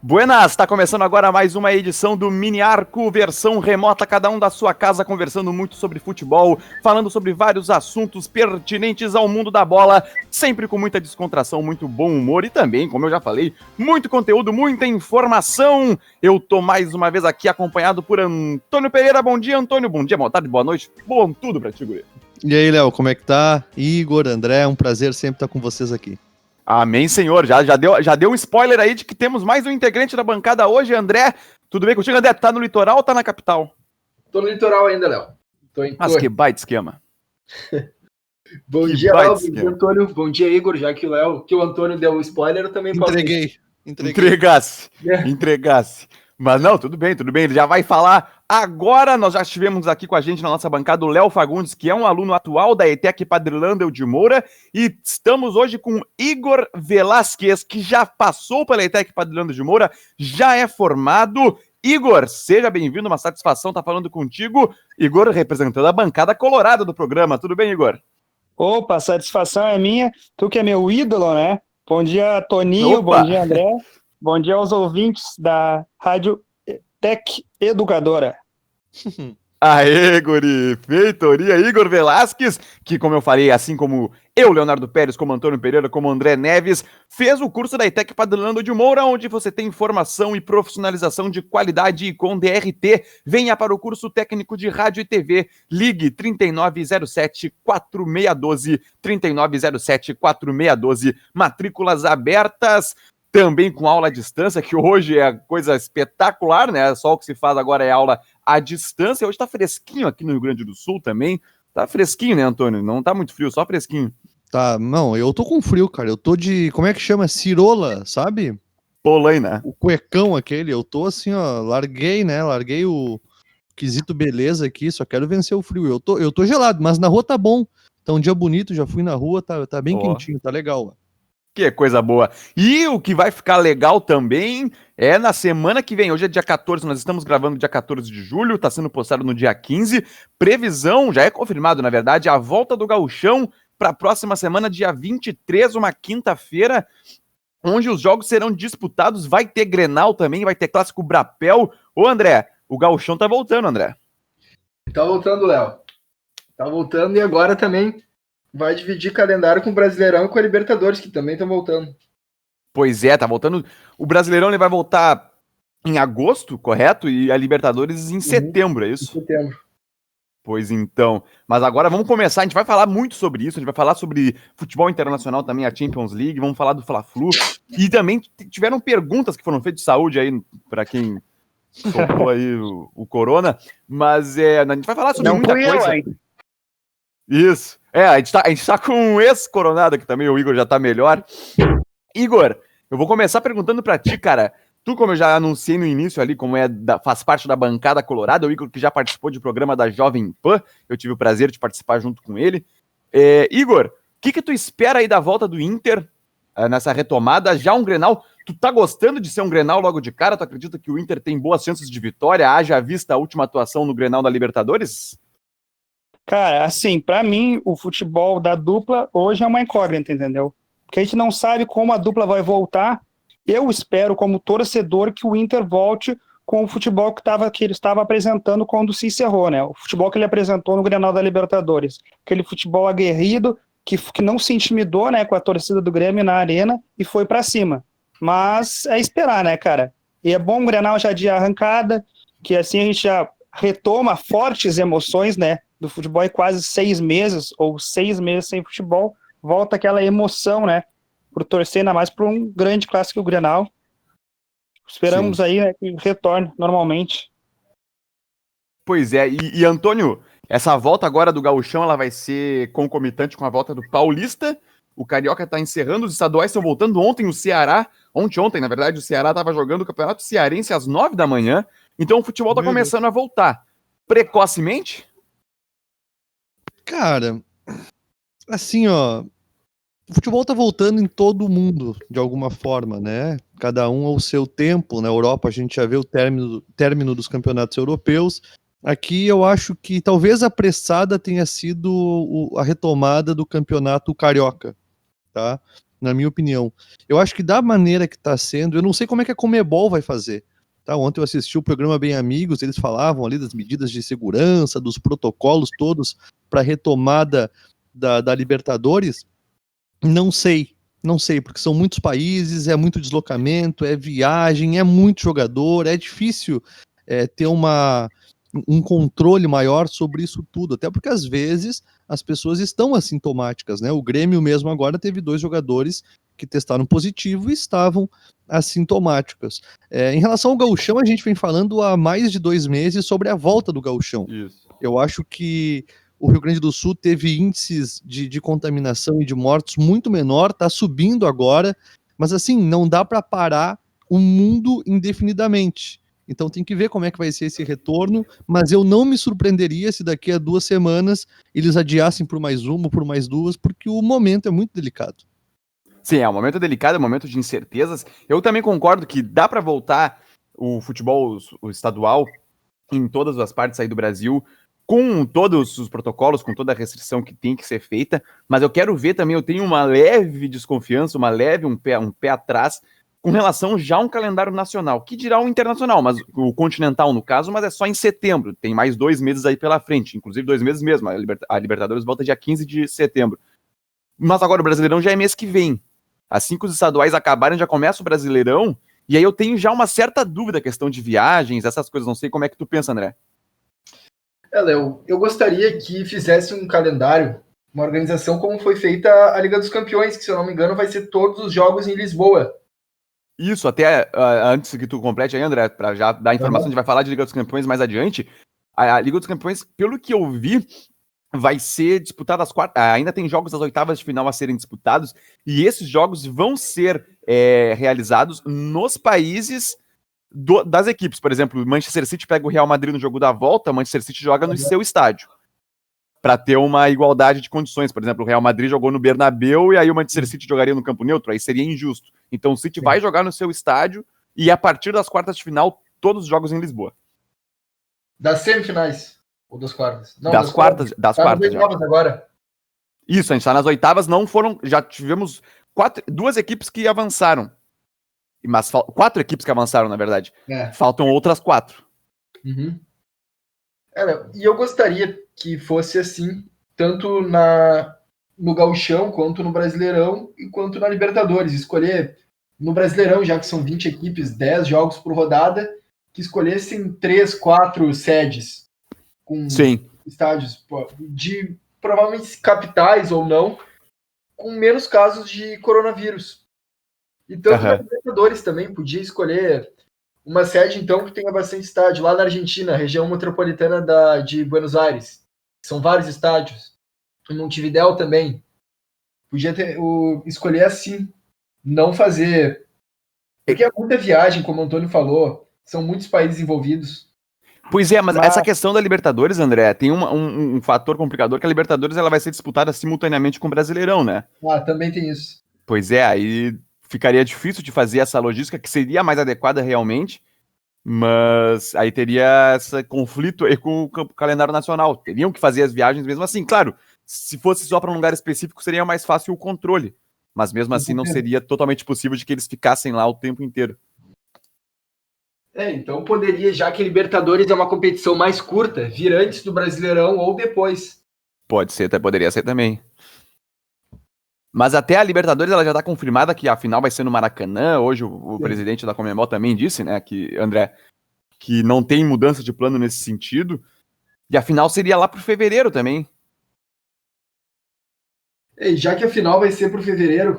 Buenas, está começando agora mais uma edição do Mini Arco, versão remota, cada um da sua casa, conversando muito sobre futebol, falando sobre vários assuntos pertinentes ao mundo da bola, sempre com muita descontração, muito bom humor e também, como eu já falei, muito conteúdo, muita informação. Eu tô mais uma vez aqui acompanhado por Antônio Pereira. Bom dia, Antônio. Bom dia, boa tarde, boa noite. Bom tudo pra ti, guri. E aí, Léo, como é que tá? Igor, André, é um prazer sempre estar com vocês aqui. Amém, senhor. Já deu um spoiler aí de que temos mais um integrante da bancada hoje, André. Tudo bem contigo, André? Tá no litoral ou tá na capital? Tô no litoral ainda, Léo. Mas que baita esquema. Bom dia, Léo. Bom dia, Antônio. Bom dia, Igor. Já que o Antônio deu o spoiler, eu também posso... Entregasse. Mas não, tudo bem. Ele já vai falar agora. Nós já estivemos aqui com a gente na nossa bancada o Léo Fagundes, que é um aluno atual da ETEC Padre Landel de Moura. E estamos hoje com Igor Velasquez, que já passou pela ETEC Padre Landel de Moura, já é formado. Igor, seja bem-vindo, uma satisfação estar falando contigo. Igor representando a bancada colorada do programa. Tudo bem, Igor? Opa, a satisfação é minha. Tu que é meu ídolo, né? Bom dia, Toninho. Opa. Bom dia, André. Bom dia aos ouvintes da Rádio Tec Educadora. Aê, guri! Feitoria, Igor Velasquez, que, como eu falei, assim como eu, Leonardo Pérez, como Antônio Pereira, como André Neves, fez o curso da ETEC Padre Landel de Moura, onde você tem formação e profissionalização de qualidade e com DRT. Venha para o curso técnico de rádio e TV. Ligue 3907-4612, 3907-4612, matrículas abertas. Também com aula à distância, que hoje é coisa espetacular, né? Só o que se faz agora é aula à distância. Hoje tá fresquinho aqui no Rio Grande do Sul também. Tá fresquinho, né, Antônio? Não tá muito frio, só fresquinho. Tá, não, eu tô com frio, cara. Eu tô de, como é que chama? Cirola, sabe? Polaina. O cuecão aquele. Eu tô assim, ó, larguei o quesito beleza aqui, só quero vencer o frio. Eu tô gelado, mas na rua tá bom. Tá um dia bonito, já fui na rua, tá bem quentinho, tá legal, ó. Que coisa boa. E o que vai ficar legal também é na semana que vem. Hoje é dia 14, nós estamos gravando dia 14 de julho, está sendo postado no dia 15. Previsão, já é confirmado, na verdade, a volta do Gauchão para a próxima semana, dia 23, uma quinta-feira, onde os jogos serão disputados. Vai ter Grenal também, vai ter Clássico Brapel. Ô, André, o Gauchão tá voltando, André. Tá voltando, Léo. Tá voltando e agora também... vai dividir calendário com o Brasileirão e com a Libertadores, que também estão voltando. Pois é, tá voltando. O Brasileirão ele vai voltar em agosto, correto? E a Libertadores em setembro, é isso? Em setembro. Pois então. Mas agora vamos começar. A gente vai falar muito sobre isso. A gente vai falar sobre futebol internacional também, a Champions League. Vamos falar do Fla-Flu. E também tiveram perguntas que foram feitas de saúde aí, para quem soltou aí o Corona. Mas a gente vai falar sobre muita coisa. Isso. A gente tá com um ex-coronado aqui também, o Igor já tá melhor. Igor, eu vou começar perguntando pra ti, cara. Tu, como eu já anunciei no início ali, como faz parte da bancada colorada, o Igor que já participou de programa da Jovem Pan, eu tive o prazer de participar junto com ele. Igor, o que tu espera aí da volta do Inter nessa retomada? Já um Grenal, tu tá gostando de ser um Grenal logo de cara? Tu acredita que o Inter tem boas chances de vitória, haja vista a última atuação no Grenal da Libertadores? Cara, assim, pra mim, o futebol da dupla hoje é uma incógnita, entendeu? Porque a gente não sabe como a dupla vai voltar. Eu espero, como torcedor, que o Inter volte com o futebol que ele estava apresentando quando se encerrou, né? O futebol que ele apresentou no Grenal da Libertadores. Aquele futebol aguerrido, que não se intimidou, né, com a torcida do Grêmio na arena e foi pra cima. Mas é esperar, né, cara? E é bom o Grenal já de arrancada, que assim a gente já retoma fortes emoções, né? Do futebol em quase 6 meses, ou 6 meses sem futebol, volta aquela emoção, né, por torcer ainda mais por um grande clássico Grenal. Esperamos Sim. aí, né, que retorne normalmente. Pois é, e Antônio, essa volta agora do Gauchão, ela vai ser concomitante com a volta do Paulista. O Carioca tá encerrando, os estaduais estão voltando. Ontem o Ceará, ontem, na verdade, o Ceará tava jogando o Campeonato Cearense às 9 da manhã, então o futebol tá começando a voltar. Precocemente? Cara, assim, ó, o futebol tá voltando em todo o mundo, de alguma forma, né? Cada um ao seu tempo. Na Europa a gente já vê o término dos campeonatos europeus. Aqui eu acho que talvez apressada tenha sido a retomada do campeonato carioca, tá? na minha opinião. Eu acho que da maneira que está sendo, eu não sei como é que a Conmebol vai fazer. Tá? Ontem eu assisti o programa Bem Amigos, eles falavam ali das medidas de segurança, dos protocolos todos para retomada da Libertadores. Não sei, porque são muitos países, é muito deslocamento, é viagem, é muito jogador, é difícil ter um controle maior sobre isso tudo, até porque às vezes as pessoas estão assintomáticas, né? O Grêmio mesmo agora teve 2 jogadores que testaram positivo e estavam assintomáticos. Em relação ao Gauchão, a gente vem falando há mais de 2 meses sobre a volta do Gauchão. Isso. Eu acho que o Rio Grande do Sul teve índices de contaminação e de mortos muito menor, está subindo agora, mas assim, não dá para parar o mundo indefinidamente. Então tem que ver como é que vai ser esse retorno, mas eu não me surpreenderia se daqui a 2 semanas eles adiassem por mais uma ou por mais 2, porque o momento é muito delicado. Sim, é um momento delicado, é um momento de incertezas. Eu também concordo que dá para voltar o futebol o estadual em todas as partes aí do Brasil, com todos os protocolos, com toda a restrição que tem que ser feita, mas eu quero ver também, eu tenho uma leve desconfiança, um pé atrás, com relação já a um calendário nacional, que dirá o internacional, mas o continental no caso, mas é só em setembro, tem mais 2 meses aí pela frente, inclusive 2 meses mesmo, a Libertadores volta dia 15 de setembro. Mas agora o Brasileirão já é mês que vem. Assim que os estaduais acabarem, já começa o Brasileirão, e aí eu tenho já uma certa dúvida, questão de viagens, essas coisas, não sei como é que tu pensa, André. Léo, eu gostaria que fizesse um calendário, uma organização como foi feita a Liga dos Campeões, que se eu não me engano vai ser todos os jogos em Lisboa. Isso, até antes que tu complete aí, André, para já dar informação, a gente vai falar de Liga dos Campeões mais adiante. A Liga dos Campeões, pelo que eu vi, vai ser disputada as quartas. Ainda tem jogos das oitavas de final a serem disputados, e esses jogos vão ser realizados nos países das equipes. Por exemplo, o Manchester City pega o Real Madrid no jogo da volta, o Manchester City joga no seu estádio, para ter uma igualdade de condições. Por exemplo, o Real Madrid jogou no Bernabéu e aí o Manchester City jogaria no campo neutro, aí seria injusto. Então o City vai jogar no seu estádio e a partir das quartas de final, todos os jogos em Lisboa. Das semifinais ou das quartas? Não, das quartas. Das quartas já. Agora. Isso, a gente está nas oitavas, não foram, já tivemos 2 equipes que avançaram. Mas 4 equipes que avançaram, na verdade. Faltam outras 4. Uhum. E eu gostaria que fosse assim, tanto no Gauchão, quanto no Brasileirão, e quanto na Libertadores. Escolher no Brasileirão, já que são 20 equipes, 10 jogos por rodada, que escolhessem 3, 4 sedes com estádios de provavelmente capitais ou não, com menos casos de coronavírus. E tanto na Libertadores também podia escolher uma sede, então, que tenha bastante estádio. Lá na Argentina, região metropolitana de Buenos Aires. São vários estádios. Em Montevidéu também. Podia escolher assim. Não fazer... Porque é muita viagem, como o Antônio falou. São muitos países envolvidos. Pois é, mas essa questão da Libertadores, André, tem um fator complicador, que a Libertadores ela vai ser disputada simultaneamente com o Brasileirão, né? Também tem isso. Pois é, aí ficaria difícil de fazer essa logística, que seria mais adequada realmente, mas aí teria esse conflito aí com o calendário nacional. Teriam que fazer as viagens mesmo assim. Claro, se fosse só para um lugar específico, seria mais fácil o controle, mas mesmo assim não seria totalmente possível de que eles ficassem lá o tempo inteiro. Então poderia, já que Libertadores é uma competição mais curta, vir antes do Brasileirão ou depois. Pode ser, poderia ser também. Mas até a Libertadores ela já está confirmada que a final vai ser no Maracanã. Hoje o presidente da Conmebol também disse, né, que, André, que não tem mudança de plano nesse sentido. E a final seria lá para fevereiro também. Já que a final vai ser para fevereiro,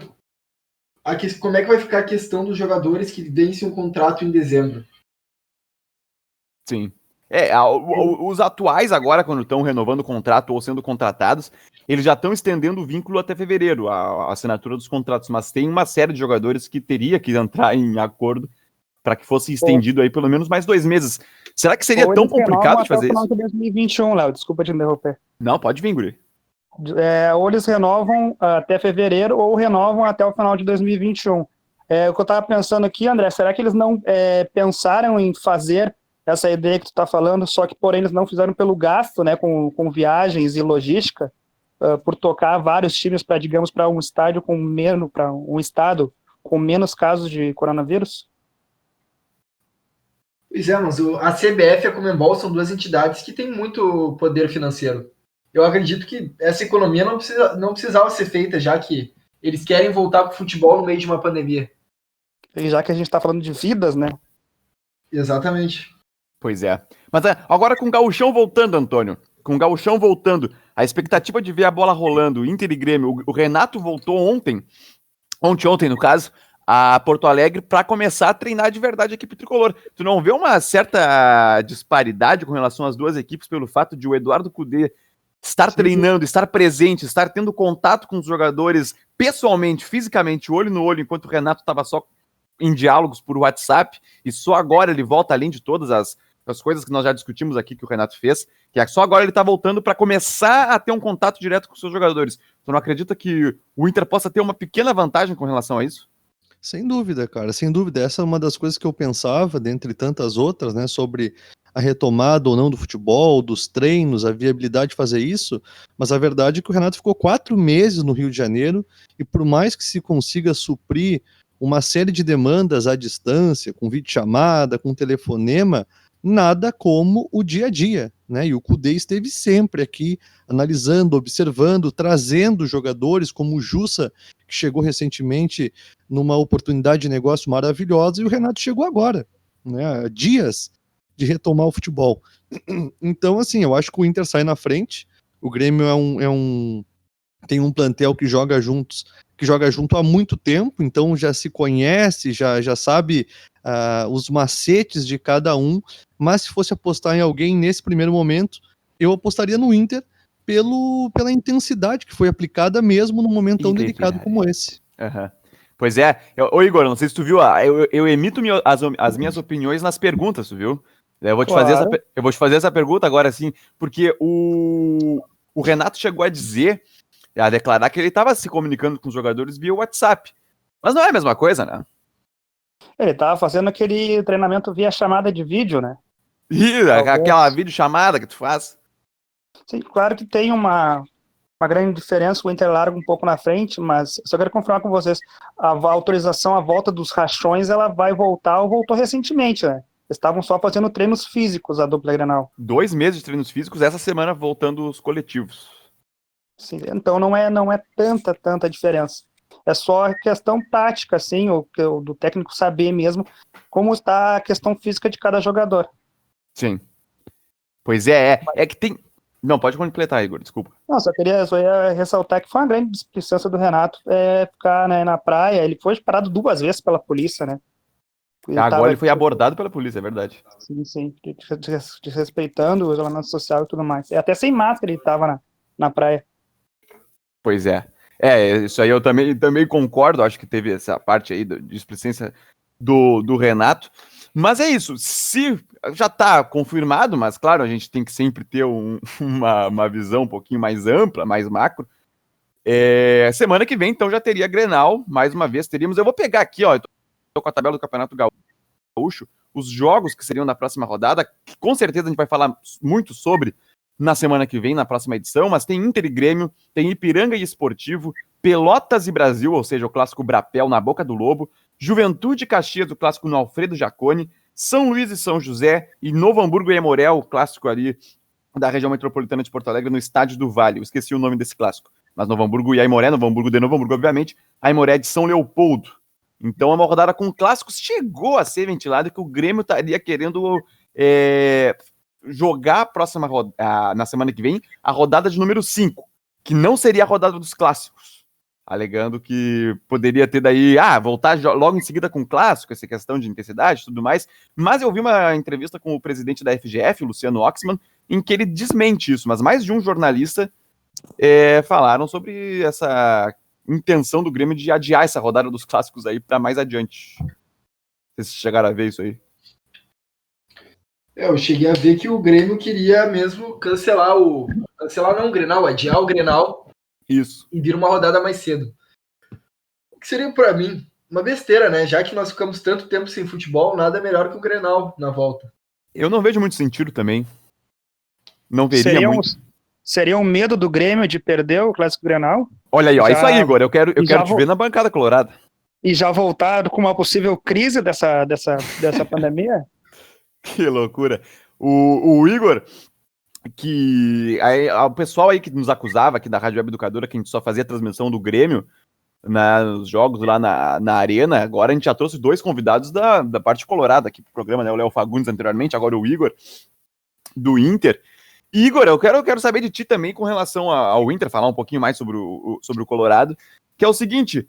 como é que vai ficar a questão dos jogadores que vencem um contrato em dezembro? Sim. Os atuais agora, quando estão renovando o contrato ou sendo contratados, eles já estão estendendo o vínculo até fevereiro, a assinatura dos contratos, mas tem uma série de jogadores que teria que entrar em acordo para que fosse estendido aí pelo menos mais 2 meses. Será que seria tão complicado de fazer isso? Até o final de 2021, Léo, desculpa te interromper. Não, pode vir, Guri. Ou eles renovam até fevereiro ou renovam até o final de 2021. O que eu estava pensando aqui, André, será que eles não pensaram em fazer essa ideia que tu está falando, só que, porém, eles não fizeram pelo gasto, né, com viagens e logística? por tocar vários times para, digamos, para um estádio com menos, para um estado com menos casos de coronavírus? Pois é, mas a CBF e a Conmebol são duas entidades que têm muito poder financeiro. Eu acredito que essa economia não precisava ser feita, já que eles querem voltar para o futebol no meio de uma pandemia. E já que a gente está falando de vidas, né? Exatamente. Pois é. Mas agora com o Gauchão voltando, Antônio. Com o Gauchão voltando, a expectativa de ver a bola rolando, Inter e Grêmio. O Renato voltou ontem no caso, a Porto Alegre para começar a treinar de verdade a equipe tricolor. Tu não vê uma certa disparidade com relação às duas equipes pelo fato de o Eduardo Cudê estar treinando, estar presente, estar tendo contato com os jogadores pessoalmente, fisicamente, olho no olho, enquanto o Renato estava só em diálogos por WhatsApp, e só agora ele volta, além de todas as coisas que nós já discutimos aqui que o Renato fez, que é só agora ele tá voltando para começar a ter um contato direto com os seus jogadores. Tu não acredita que o Inter possa ter uma pequena vantagem com relação a isso? Sem dúvida, cara, sem dúvida. Essa é uma das coisas que eu pensava, dentre tantas outras, né, sobre a retomada ou não do futebol, dos treinos, a viabilidade de fazer isso, mas a verdade é que o Renato ficou 4 meses no Rio de Janeiro, e por mais que se consiga suprir uma série de demandas à distância, com videochamada, com telefonema, nada como o dia a dia, né? E o Cudê esteve sempre aqui analisando, observando, trazendo jogadores como o Jussa, que chegou recentemente numa oportunidade de negócio maravilhosa, e o Renato chegou agora, né? Há dias de retomar o futebol. Então, assim, eu acho que o Inter sai na frente. O Grêmio tem um plantel que joga junto há muito tempo, então já se conhece, já sabe os macetes de cada um, mas se fosse apostar em alguém nesse primeiro momento, eu apostaria no Inter pela intensidade que foi aplicada mesmo num momento tão delicado como esse. Uhum. Pois é. Ô Igor, não sei se tu viu, eu emito as minhas opiniões nas perguntas, tu viu? Eu vou te fazer essa pergunta agora, sim, porque o Renato chegou a dizer, a declarar que ele estava se comunicando com os jogadores via WhatsApp. Mas não é a mesma coisa, né? Ele estava fazendo aquele treinamento via chamada de vídeo, né? Aquela videochamada que tu faz. Sim, claro que tem uma grande diferença, o Inter larga um pouco na frente, mas só quero confirmar com vocês, a autorização à volta dos rachões, ela vai voltar ou voltou recentemente, né? Estavam só fazendo treinos físicos, a dupla Grenal. 2 meses de treinos físicos, essa semana voltando os coletivos. Sim, então não é tanta diferença. É só questão tática, assim, do técnico saber mesmo como está a questão física de cada jogador. Sim. Pois é que tem... Não, pode completar, Igor, desculpa. Não, só ia ressaltar que foi uma grande displicência do Renato ficar, né, na praia. Ele foi parado 2 vezes pela polícia, né? Agora ele foi abordado pela polícia, é verdade. Sim, desrespeitando o isolamento social e tudo mais. Até sem máscara ele estava na praia. Pois é. Isso aí eu também concordo, acho que teve essa parte aí de displicência do Renato. Mas é isso, se já está confirmado, mas claro, a gente tem que sempre ter uma visão um pouquinho mais ampla, mais macro. Semana que vem, então, já teria Grenal, mais uma vez teríamos. Eu vou pegar aqui, ó, eu tô com a tabela do Campeonato Gaúcho, os jogos que seriam na próxima rodada, que com certeza a gente vai falar muito sobre na semana que vem, na próxima edição, mas tem Inter e Grêmio, tem Ipiranga e Esportivo, Pelotas e Brasil, ou seja, o clássico Brapel na Boca do Lobo, Juventude e Caxias, o clássico no Alfredo Jaconi, São Luís e São José, e Novo Hamburgo e Aimoré, o clássico ali da região metropolitana de Porto Alegre, no Estádio do Vale. Eu esqueci o nome desse clássico, mas Novo Hamburgo e Aimoré, Novo Hamburgo de Novo Hamburgo, obviamente, Aimoré de São Leopoldo. Então é uma rodada com clássicos, chegou a ser ventilado que o Grêmio estaria querendo jogar na semana que vem a rodada de número 5, que não seria a rodada dos clássicos, alegando que poderia ter daí, voltar logo em seguida com o clássico, essa questão de intensidade e tudo mais, mas eu vi uma entrevista com o presidente da FGF, o Luciano Oxman, em que ele desmente isso, mas mais de um jornalista falaram sobre essa intenção do Grêmio de adiar essa rodada dos clássicos aí para mais adiante. Vocês chegaram a ver isso aí? Eu cheguei a ver que o Grêmio queria mesmo cancelar o Grenal, adiar o Grenal. Isso. E vir uma rodada mais cedo. O que seria para mim uma besteira, né? Já que nós ficamos tanto tempo sem futebol, nada melhor que o Grenal na volta. Eu não vejo muito sentido também. Não veria muito. seria um medo do Grêmio de perder o Clássico Grenal Olha aí, ó, Já- isso aí, Igor, eu quero já te ver na bancada colorada. e já voltar com uma possível crise dessa pandemia? Que loucura. O Igor, o pessoal aí que nos acusava aqui da Rádio Web Educadora que a gente só fazia transmissão do Grêmio nos jogos lá na arena, agora a gente já trouxe 2 convidados da parte colorada aqui pro programa, né? O Léo Fagundes anteriormente, agora o Igor, do Inter. Igor, eu quero saber de ti também com relação ao Inter, falar um pouquinho mais sobre o Colorado, que é o seguinte,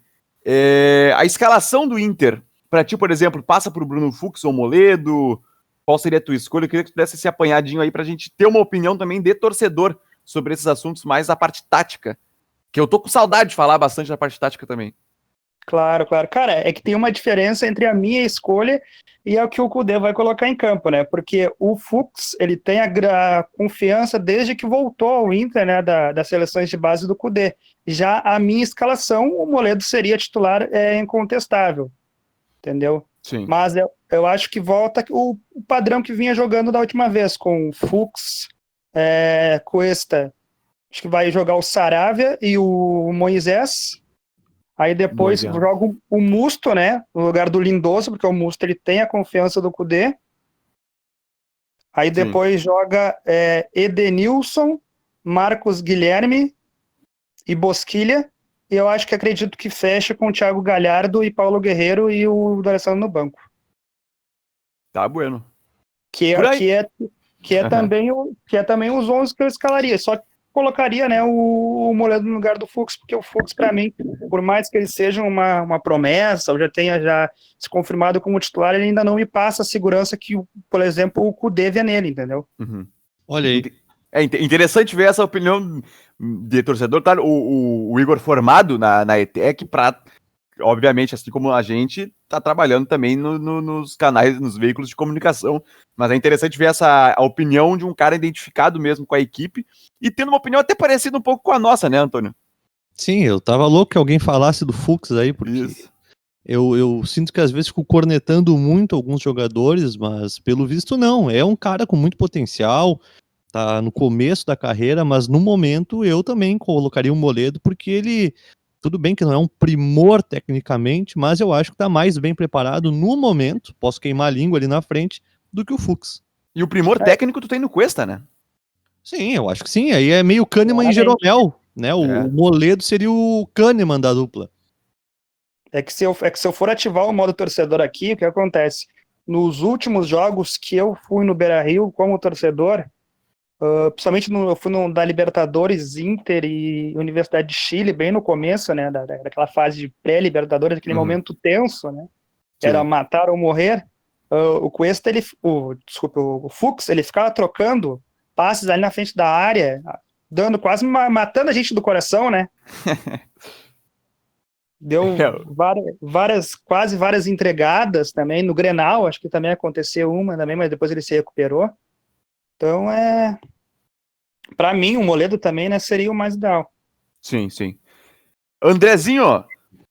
a escalação do Inter, pra ti, por exemplo, passa por Bruno Fux ou Moledo? Qual seria a tua escolha? Eu queria que tu desse esse apanhadinho aí pra gente ter uma opinião também de torcedor sobre esses assuntos, mais a parte tática, que eu tô com saudade de falar bastante da parte tática também. Claro. Cara, é que tem uma diferença entre a minha escolha e é o que o Kudê vai colocar em campo, né? Porque o Fux, ele tem a confiança desde que voltou ao Inter, né, das seleções de base do Kudê. Já a minha escalação, o Moledo seria titular incontestável, entendeu? Sim. Mas eu acho que volta o padrão que vinha jogando da última vez, com Fux, Cuesta, acho que vai jogar o Saravia e o Moisés. Aí depois Moisés. joga o Musto, né? No lugar do Lindoso, porque o Musto ele tem a confiança do Kudê. Aí depois joga Edenilson, Marcos Guilherme e Bosquilha. E eu acredito que fecha com o Thiago Galhardo e Paulo Guerreiro e o D'Alessandro no banco. Tá bueno. Que é também os 11 que eu escalaria. Só que colocaria, né, o Moledo no lugar do Fux, porque o Fux, para mim, por mais que ele seja uma promessa, ou já tenha se confirmado como titular, ele ainda não me passa a segurança que, por exemplo, o Kudê vê nele, entendeu? Uhum. Olha aí. É interessante ver essa opinião de torcedor, tá? O Igor formado na ETEC, obviamente, assim como a gente, tá trabalhando também nos canais, nos veículos de comunicação, mas é interessante ver a opinião de um cara identificado mesmo com a equipe e tendo uma opinião até parecida um pouco com a nossa, né, Antônio? Sim, eu tava louco que alguém falasse do Fux aí, porque Isso. eu sinto que às vezes fico cornetando muito alguns jogadores, mas pelo visto não, é um cara com muito potencial, tá no começo da carreira, mas no momento eu também colocaria o Moledo, porque ele, tudo bem que não é um primor tecnicamente, mas eu acho que tá mais bem preparado no momento, posso queimar a língua ali na frente, do que o Fux. E o primor técnico tu tem no Cuesta, né? Sim, eu acho que sim, aí é meio Kahneman e Claramente. Jeromel, né, o Moledo seria o Kahneman da dupla. É que se eu for ativar o modo torcedor aqui, o que acontece? Nos últimos jogos que eu fui no Beira-Rio como torcedor, principalmente eu fui da Libertadores, Inter e Universidade de Chile, bem no começo, né, daquela fase de pré-Libertadores, aquele momento tenso, né, era matar ou morrer. O Cuesta, o Fux, ele ficava trocando passes ali na frente da área, dando quase matando a gente do coração, né? Deu quase várias entregadas também no Grenal, acho que também aconteceu uma também, mas depois ele se recuperou. Então para mim o Moledo também, né, seria o mais ideal. Sim. Andrezinho,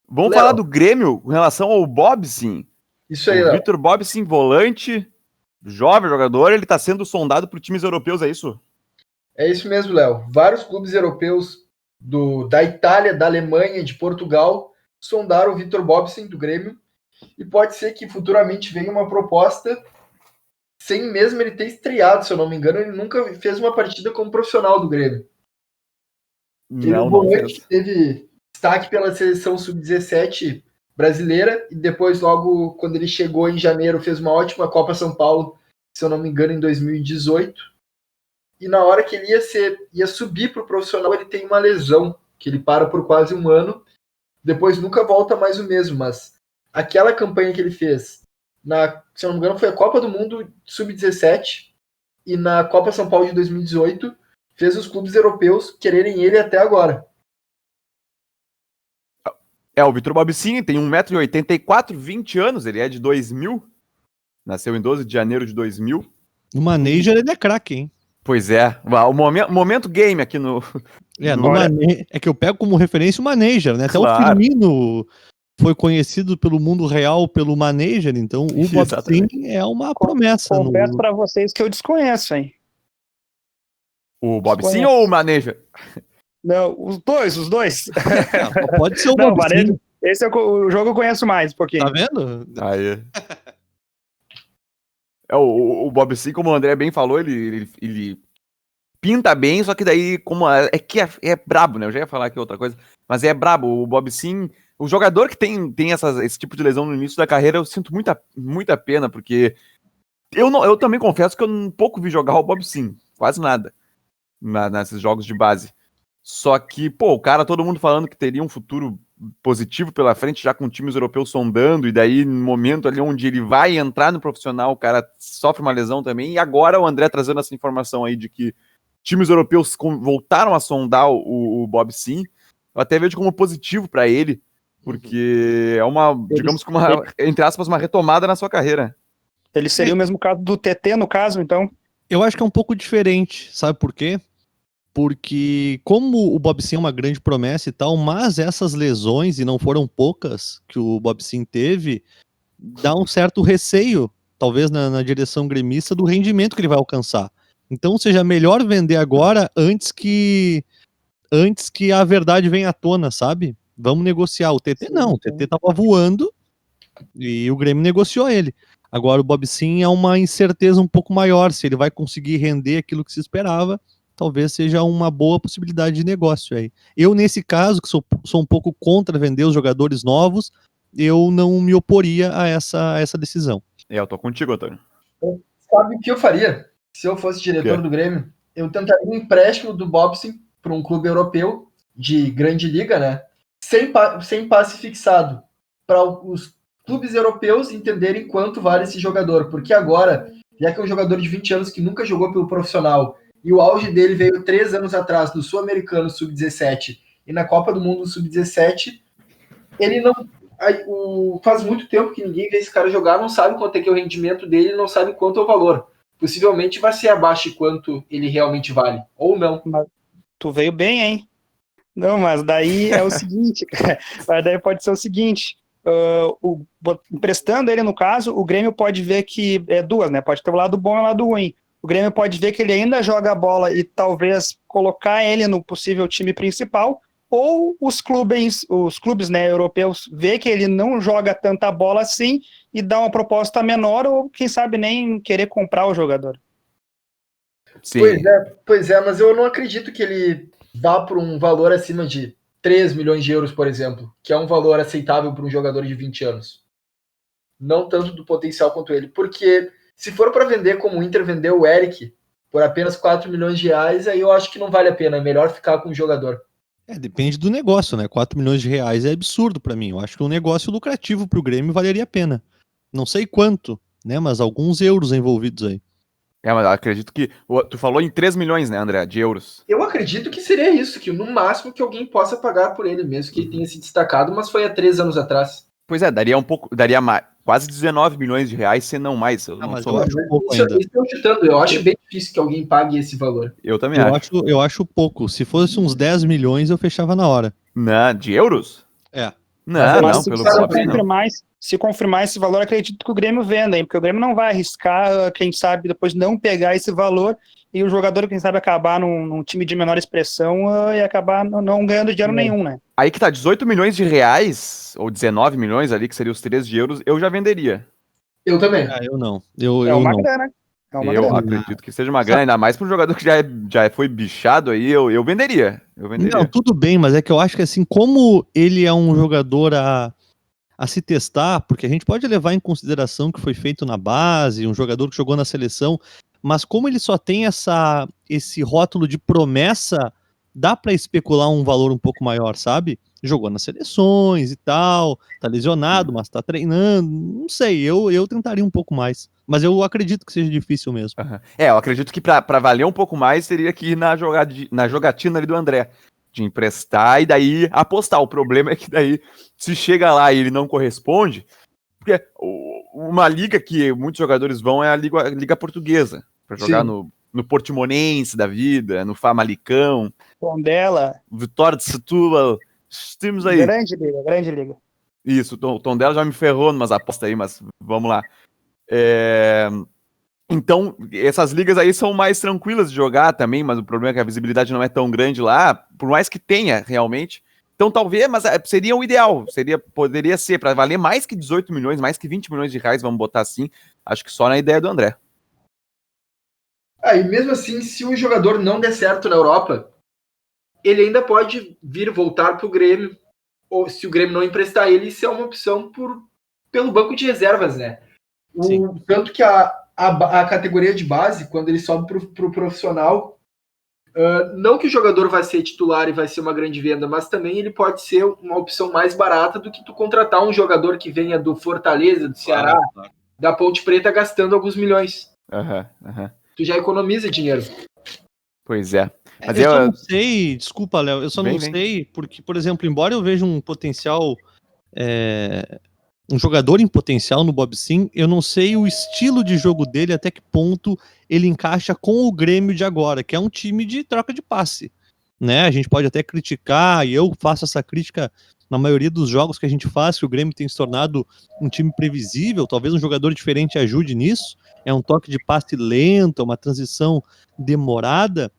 vamos falar do Grêmio com relação ao Bobsin. Isso aí, o Léo. Vitor Bobsin, volante, jovem jogador, ele tá sendo sondado por times europeus, é isso? É isso mesmo, Léo. Vários clubes europeus da Itália, da Alemanha, de Portugal sondaram o Vitor Bobsin do Grêmio e pode ser que futuramente venha uma proposta sem mesmo ele ter estreado, se eu não me engano, ele nunca fez uma partida como profissional do Grêmio. Ele é um volante que teve destaque pela seleção sub-17 brasileira e depois, logo quando ele chegou em janeiro, fez uma ótima Copa São Paulo, se eu não me engano, em 2018. E na hora que ele ia subir para o profissional, ele tem uma lesão, que ele para por quase um ano, depois nunca volta mais o mesmo, mas aquela campanha que ele fez, se eu não me engano, foi a Copa do Mundo Sub-17 e na Copa São Paulo de 2018, fez os clubes europeus quererem ele até agora. O Vitor Bobsin tem 1,84 m, 20 anos, ele é de 2000, nasceu em 12 de janeiro de 2000. No Manager ele é craque, hein? Pois é, o momento game aqui no... É que eu pego como referência o Manager, né? Até claro. O Firmino foi conhecido pelo mundo real pelo Manager, então o Bobsin é uma promessa. Confesso para vocês que eu desconheço, hein? O Bob Sim ou o Manager? Não, os dois. Pode ser o Não, Bob Sim. Esse é o jogo que eu conheço mais, um pouquinho. Tá vendo? Aí. O Bob Sim, como o André bem falou, ele pinta bem, só que daí, como é brabo, né? Eu já ia falar aqui outra coisa, mas é brabo. O Bob Sim, o jogador que tem esse tipo de lesão no início da carreira, eu sinto muita pena, porque eu também confesso que eu um pouco vi jogar o Bob Sim, quase nada, nesses jogos de base. Só que, pô, o cara, todo mundo falando que teria um futuro positivo pela frente, já com times europeus sondando, e daí, no momento ali onde ele vai entrar no profissional, o cara sofre uma lesão também, e agora o André trazendo essa informação aí de que times europeus voltaram a sondar o Bob Sim, eu até vejo como positivo para ele, porque é digamos que entre aspas, uma retomada na sua carreira. Ele seria o mesmo caso do TT, no caso, então? Eu acho que é um pouco diferente, sabe por quê? Porque como o Bob Sim é uma grande promessa e tal, mas essas lesões, e não foram poucas que o Bob Sim teve, dá um certo receio, talvez na direção gremista, do rendimento que ele vai alcançar. Então seja melhor vender agora antes que a verdade venha à tona, sabe? Vamos negociar. O TT não, o TT tava voando e o Grêmio negociou ele. Agora o Bob Sim é uma incerteza um pouco maior, se ele vai conseguir render aquilo que se esperava, talvez seja uma boa possibilidade de negócio aí. Eu, nesse caso, que sou um pouco contra vender os jogadores novos, eu não me oporia a essa decisão. Eu tô contigo, Antônio. Sabe o que eu faria se eu fosse diretor do Grêmio? Eu tentaria um empréstimo do Bobson para um clube europeu de grande liga, né? Sem passe fixado, para os clubes europeus entenderem quanto vale esse jogador, porque agora, já que é um jogador de 20 anos que nunca jogou pelo profissional, e o auge dele veio 3 anos atrás no Sul-Americano Sub-17 e na Copa do Mundo Sub-17, ele não... faz muito tempo que ninguém vê esse cara jogar, não sabe quanto é que é o rendimento dele, não sabe quanto é o valor. Possivelmente vai ser abaixo de quanto ele realmente vale, ou não. Mas tu veio bem, hein? Não, mas daí é o seguinte, cara, mas daí pode ser o seguinte, emprestando ele no caso, o Grêmio pode ver que é duas, né? Pode ter o lado bom e o lado ruim. O Grêmio pode ver que ele ainda joga a bola e talvez colocar ele no possível time principal, ou os clubes, né, europeus vê que ele não joga tanta bola assim e dá uma proposta menor, ou quem sabe nem querer comprar o jogador. Sim. Pois é, mas eu não acredito que ele vá por um valor acima de 3 milhões de euros, por exemplo, que é um valor aceitável para um jogador de 20 anos. Não tanto do potencial quanto ele, porque se for para vender como o Inter vendeu o Eric por apenas 4 milhões de reais, aí eu acho que não vale a pena, é melhor ficar com o jogador. Depende do negócio, né? 4 milhões de reais é absurdo pra mim. Eu acho que um negócio lucrativo pro Grêmio valeria a pena. Não sei quanto, né? Mas alguns euros envolvidos aí. Mas eu acredito que... Tu falou em 3 milhões, né, André, de euros. Eu acredito que seria isso, que no máximo que alguém possa pagar por ele, mesmo que ele tenha se destacado, mas foi há 3 anos atrás. Pois daria mais, quase 19 milhões de reais, se não mais. Eu mas eu acho pouco isso, ainda. Eu acho bem difícil que alguém pague esse valor. Eu também acho. Eu acho pouco. Se fosse uns 10 milhões, eu fechava na hora. Não, de euros? É. Não, pelo Bob não. Se confirmar esse valor, acredito que o Grêmio venda, hein? Porque o Grêmio não vai arriscar, quem sabe, depois não pegar esse valor e o jogador, quem sabe, acabar num time de menor expressão e acabar não ganhando dinheiro nenhum, né? Aí que tá, 18 milhões de reais, ou 19 milhões ali, que seriam os 13 de euros, eu já venderia. Eu também. Eu não. É uma grana. Eu acredito que seja uma grana, ainda mais para um jogador que já foi bichado aí, eu venderia. Não, tudo bem, mas é que eu acho que assim, como ele é um jogador a se testar, porque a gente pode levar em consideração que foi feito na base, um jogador que jogou na seleção, mas como ele só tem esse rótulo de promessa, dá para especular um valor um pouco maior, sabe? Jogou nas seleções e tal, tá lesionado, mas tá treinando, não sei, eu tentaria um pouco mais, mas eu acredito que seja difícil mesmo. Eu acredito que para valer um pouco mais, teria que ir na jogatina ali do André, de emprestar e daí apostar. O problema é que daí, se chega lá e ele não corresponde, porque uma liga que muitos jogadores vão é a liga portuguesa, para jogar no Portimonense da vida, no Famalicão, Tondela, Vitória de Setúbal, temos aí. Grande liga. Isso, o Tondela já me ferrou numas apostas aí, mas vamos lá. Então, essas ligas aí são mais tranquilas de jogar também, mas o problema é que a visibilidade não é tão grande lá, por mais que tenha realmente. Então, talvez, mas seria o ideal, poderia ser, para valer mais que 18 milhões, mais que 20 milhões de reais, vamos botar assim, acho que só na ideia do André. E mesmo assim, se o jogador não der certo na Europa, ele ainda pode voltar para o Grêmio, ou se o Grêmio não emprestar ele, isso é uma opção pelo banco de reservas, né? Tanto que a categoria de base, quando ele sobe para o profissional, não que o jogador vai ser titular e vai ser uma grande venda, mas também ele pode ser uma opção mais barata do que tu contratar um jogador que venha do Fortaleza, do Ceará, da Ponte Preta, gastando alguns milhões. Tu já economiza dinheiro. Pois é. Mas eu só não sei, desculpa, Léo, eu só não sei, porque, por exemplo, embora eu veja um potencial, um jogador em potencial no Bob Sim, eu não sei o estilo de jogo dele, até que ponto ele encaixa com o Grêmio de agora, que é um time de troca de passe, né? A gente pode até criticar, e eu faço essa crítica na maioria dos jogos que a gente faz, que o Grêmio tem se tornado um time previsível, talvez um jogador diferente ajude nisso, é um toque de passe lento, uma transição demorada,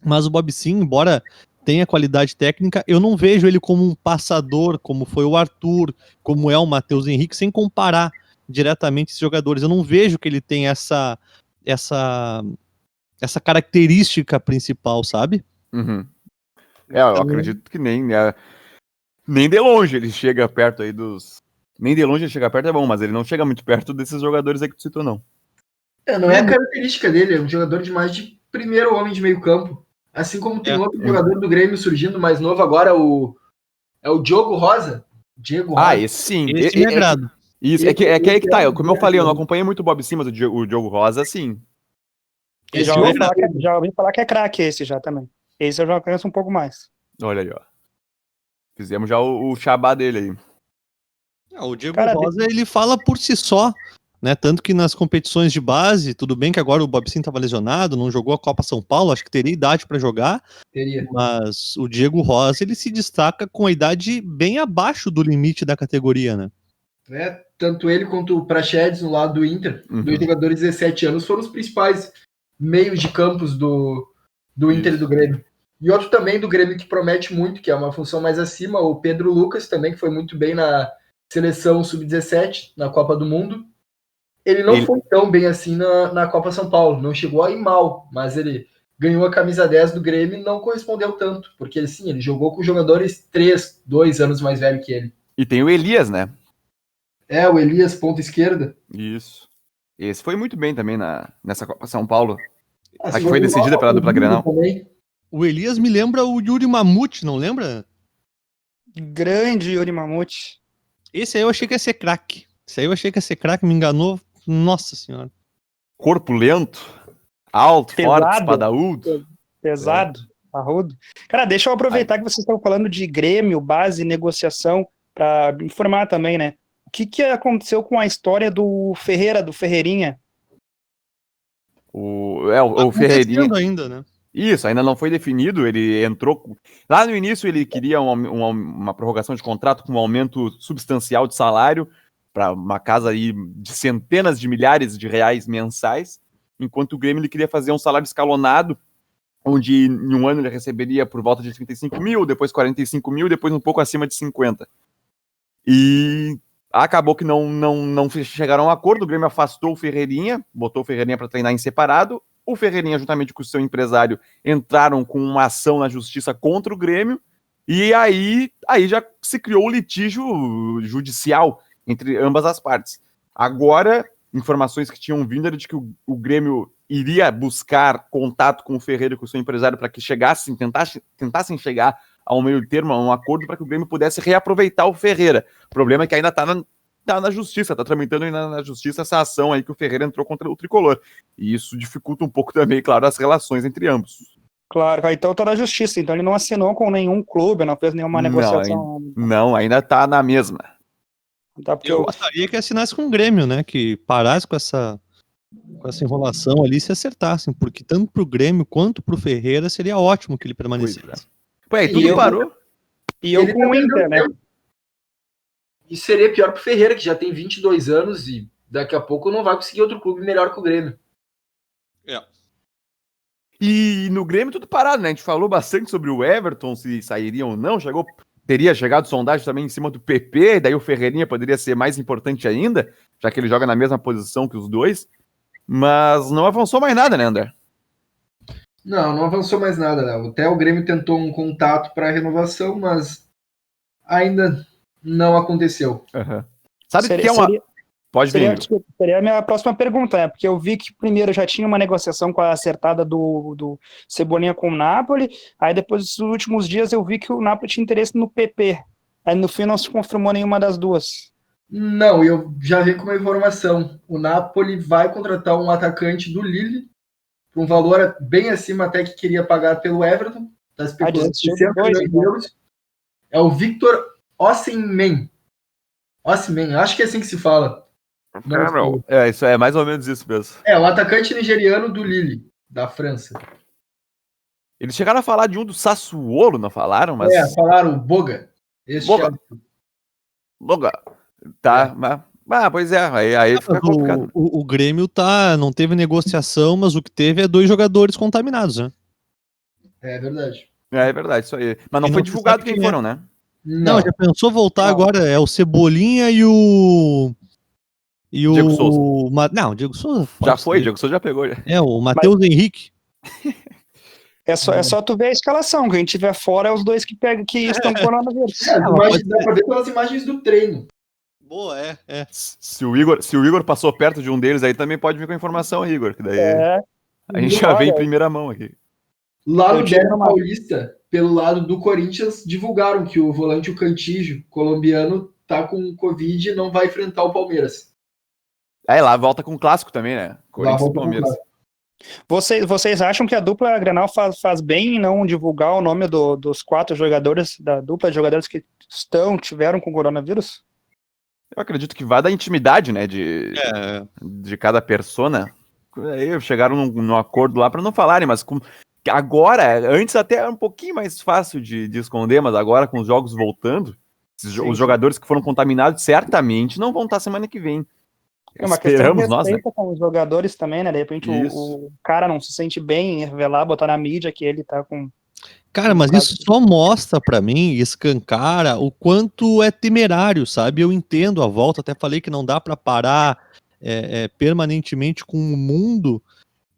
mas o Bob Sim, embora tenha qualidade técnica, eu não vejo ele como um passador, como foi o Arthur, como é o Matheus Henrique, sem comparar diretamente esses jogadores. Eu não vejo que ele tem essa característica principal, sabe? Eu acredito que nem de longe ele chega perto aí dos... Nem de longe ele chega perto, é bom, mas ele não chega muito perto desses jogadores aí que tu citou, não. Não é a característica dele, é um jogador de mais de primeiro homem de meio campo. Assim como tem outro jogador do Grêmio surgindo mais novo agora, é o Diogo Rosa. Diego Rosa. Esse sim. Esse me agrada. Isso, é que aí que tá. Como eu falei, eu não acompanhei muito o Bob Sim, mas o Diogo Rosa, sim. Já ouvi falar que é craque esse já também. Esse eu já conheço um pouco mais. Olha aí, ó. Fizemos já o xabá dele aí. O Diego Rosa, ele fala por si só, né? Tanto que nas competições de base, tudo bem que agora o Bob Sim estava lesionado, não jogou a Copa São Paulo, acho que teria idade para jogar. Mas o Diego Rosa, ele se destaca com a idade bem abaixo do limite da categoria, né? Tanto ele quanto o Praxedes no lado do Inter, dois jogadores de 17 anos, foram os principais meios de campos do Inter e do Grêmio. E outro também do Grêmio que promete muito, que é uma função mais acima, o Pedro Lucas também, que foi muito bem na seleção sub-17, na Copa do Mundo. Ele não foi tão bem assim na Copa São Paulo, não chegou a ir mal, mas ele ganhou a camisa 10 do Grêmio e não correspondeu tanto, porque ele jogou com jogadores 2 anos mais velho que ele. E tem o Elias, né? O Elias, ponta esquerda. Isso. Esse foi muito bem também nessa Copa São Paulo. A que foi decidida pela dupla Grenal. O Elias me lembra o Yuri Mamute, não lembra? Grande Yuri Mamute. Esse aí eu achei que ia ser craque. Me enganou. Nossa senhora. Corpo lento, alto, pesado, forte, espadaúdo. Pesado, parrudo. Cara, deixa eu aproveitar que vocês estão falando de Grêmio, base, negociação, para informar também, né? O que aconteceu com a história do Ferreira, do Ferreirinha? O Ferreirinha ainda, né? Isso, ainda não foi definido, ele entrou... Lá no início ele queria uma prorrogação de contrato com um aumento substancial de salário para uma casa aí de centenas de milhares de reais mensais, enquanto o Grêmio ele queria fazer um salário escalonado, onde em um ano ele receberia por volta de 35 mil, depois 45 mil, depois um pouco acima de 50. E acabou que não chegaram a um acordo, o Grêmio afastou o Ferreirinha, botou o Ferreirinha para treinar em separado. O Ferreirinha, juntamente com o seu empresário, entraram com uma ação na justiça contra o Grêmio, e aí já se criou o litígio judicial entre ambas as partes. Agora, informações que tinham vindo era de que o Grêmio iria buscar contato com o Ferreira e com o seu empresário para que tentassem chegar a um meio termo, a um acordo para que o Grêmio pudesse reaproveitar o Ferreira. O problema é que ainda está na justiça, está tramitando ainda na justiça essa ação aí que o Ferreira entrou contra o Tricolor. E isso dificulta um pouco também, claro, as relações entre ambos. Claro, então está na justiça, então ele não assinou com nenhum clube, não fez nenhuma negociação. Não, ainda está na mesma. Tá, porque eu gostaria que assinasse com o Grêmio, né, que parasse com essa enrolação ali e se acertassem, porque tanto pro Grêmio quanto pro Ferreira seria ótimo que ele permanecesse. Tudo parou. E eu com o Inter, né? E seria pior pro Ferreira, que já tem 22 anos e daqui a pouco não vai conseguir outro clube melhor que o Grêmio. E no Grêmio tudo parado, né? A gente falou bastante sobre o Everton, se sairia ou não. Teria chegado sondagem também em cima do PP, daí o Ferreirinha poderia ser mais importante ainda, já que ele joga na mesma posição que os dois. Mas não avançou mais nada, né, André? Não avançou mais nada, Léo. Até o Grêmio tentou um contato para renovação, mas ainda não aconteceu. Uhum. Sabe o que é uma... Pode vir. Seria a minha próxima pergunta, né? Porque eu vi que primeiro já tinha uma negociação com a acertada do Cebolinha com o Napoli, aí depois dos últimos dias eu vi que o Napoli tinha interesse no PP. Aí no fim não se confirmou nenhuma das duas. Não, eu já vi com uma informação. O Napoli vai contratar um atacante do Lille por um valor bem acima até que queria pagar pelo Everton. Está especulando 60 milhões de euros. É o Victor Osimhen. Osimhen, acho que é assim que se fala. Não, isso é mais ou menos isso mesmo. É, o atacante nigeriano do Lille, da França. Eles chegaram a falar de um do Sassuolo, não falaram? Mas... falaram o Boga. Boga. Tá, mas pois é, aí fica complicado. O Grêmio não teve negociação, mas o que teve é 2 jogadores contaminados, né? É verdade. É verdade, isso aí. Mas não foi divulgado quem foram, né? Não, já pensou voltar agora? É o Cebolinha e o... Diego Souza. Não, o Diego Souza... Já foi, Diego Souza já pegou. Já. É, o Matheus Henrique. É só tu ver a escalação. Quem tiver fora é os dois que estão com coronavírus. Dá pra ver pelas imagens do treino. Boa, é. Se o Igor passou perto de um deles, aí também pode vir com a informação, Igor. Que daí a gente já vê em primeira mão aqui. Lá no Derby Paulista, pelo lado do Corinthians, divulgaram que o volante, o Cantígio, colombiano, tá com Covid e não vai enfrentar o Palmeiras. Lá volta com o clássico também, né? Corinthians e Palmeiras. Vocês acham que a dupla Grenal faz bem em não divulgar o nome dos 4 jogadores, da dupla de jogadores que tiveram com coronavírus? Eu acredito que vai da intimidade, né, de cada persona. Aí chegaram num acordo lá para não falarem, mas agora, antes até era um pouquinho mais fácil de esconder, mas agora com os jogos voltando, os jogadores que foram contaminados certamente não vão estar semana que vem. É uma questão de respeito com os jogadores também, né? De repente o cara não se sente bem em revelar, botar na mídia que ele tá com... Cara, mas isso só mostra pra mim, escancara, o quanto é temerário, sabe? Eu entendo a volta, até falei que não dá pra parar permanentemente com o mundo,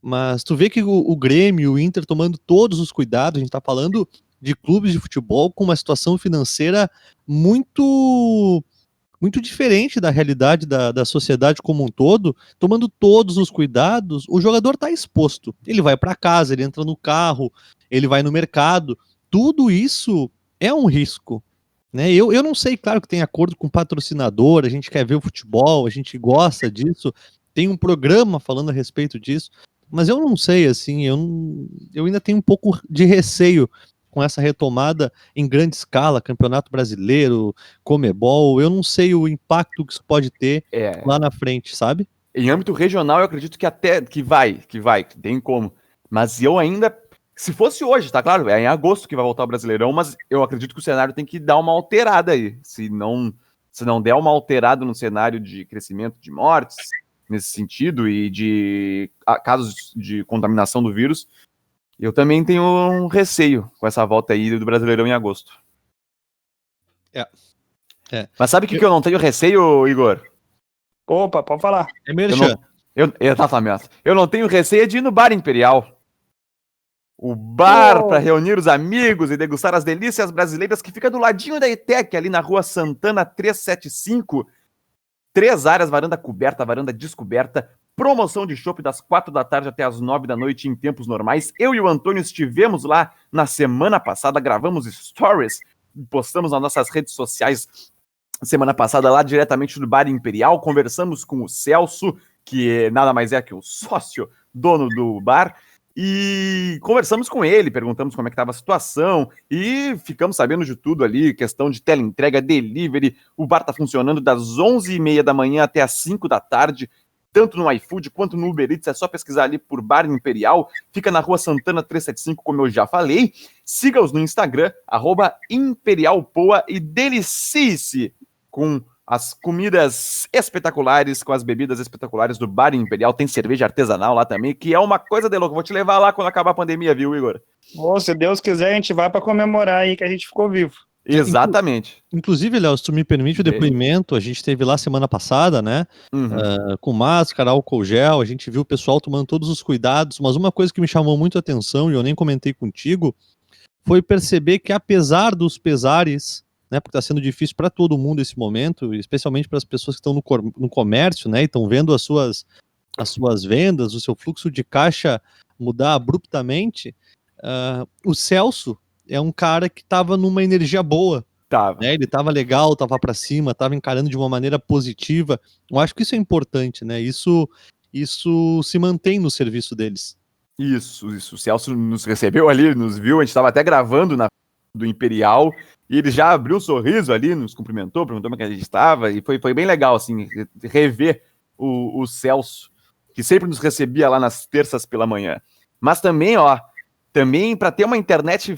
mas tu vê que o Grêmio, o Inter tomando todos os cuidados, a gente tá falando de clubes de futebol com uma situação financeira muito diferente da realidade da sociedade como um todo, tomando todos os cuidados, o jogador tá exposto. Ele vai pra casa, ele entra no carro, ele vai no mercado, tudo isso é um risco, né? Eu não sei, claro que tem acordo com patrocinador, a gente quer ver o futebol, a gente gosta disso, tem um programa falando a respeito disso, mas eu não sei, assim, eu ainda tenho um pouco de receio com essa retomada em grande escala, Campeonato Brasileiro, Comebol, eu não sei o impacto que isso pode ter lá na frente, sabe? Em âmbito regional, eu acredito que até que tem como, mas eu ainda... Se fosse hoje, tá claro, é em agosto que vai voltar o Brasileirão, mas eu acredito que o cenário tem que dar uma alterada aí. Se não der uma alterada no cenário de crescimento de mortes, nesse sentido, e de casos de contaminação do vírus, eu também tenho um receio com essa volta aí do Brasileirão em agosto. Mas sabe o que eu não tenho receio, Igor? Opa, pode falar. É merchan. Exatamente. Eu não tenho receio de ir no Bar Imperial. O bar para reunir os amigos e degustar as delícias brasileiras que fica do ladinho da ETEC, ali na rua Santana 375. 3 áreas, varanda coberta, varanda descoberta, promoção de chopp das 4 da tarde até as 9 da noite em tempos normais. Eu e o Antônio estivemos lá na semana passada, gravamos stories, postamos nas nossas redes sociais semana passada lá diretamente do Bar Imperial, conversamos com o Celso, que nada mais é que o sócio, dono do bar, e conversamos com ele, perguntamos como é que estava a situação e ficamos sabendo de tudo ali, questão de teleentrega, delivery, o bar está funcionando das 11h30 da manhã até as 5 da tarde, tanto no iFood quanto no Uber Eats, é só pesquisar ali por Bar Imperial, fica na rua Santana 375, como eu já falei, siga-os no Instagram, @imperialpoa e delicie-se com as comidas espetaculares com as bebidas espetaculares do Bar Imperial. Tem cerveja artesanal lá também, que é uma coisa de louco. Vou te levar lá quando acabar a pandemia, viu, Igor? Oh, se Deus quiser, a gente vai para comemorar aí que a gente ficou vivo. Exatamente. Inclusive, Léo, se tu me permite o depoimento, a gente esteve lá semana passada, né? Com máscara, álcool gel, a gente viu o pessoal tomando todos os cuidados, mas uma coisa que me chamou muito a atenção, e eu nem comentei contigo, foi perceber que apesar dos pesares, né, porque está sendo difícil para todo mundo esse momento, especialmente para as pessoas que estão no comércio, né, e estão vendo as suas vendas, o seu fluxo de caixa mudar abruptamente, o Celso é um cara que estava numa energia boa. Tava. Né? Ele estava legal, estava para cima, estava encarando de uma maneira positiva. Eu acho que isso é importante, né? Isso se mantém no serviço deles. Isso. O Celso nos recebeu ali, nos viu, a gente estava até gravando do Imperial, e ele já abriu um sorriso ali, nos cumprimentou, perguntou como é que a gente estava, e foi bem legal, assim, rever o Celso, que sempre nos recebia lá nas terças pela manhã. Mas também, para ter uma internet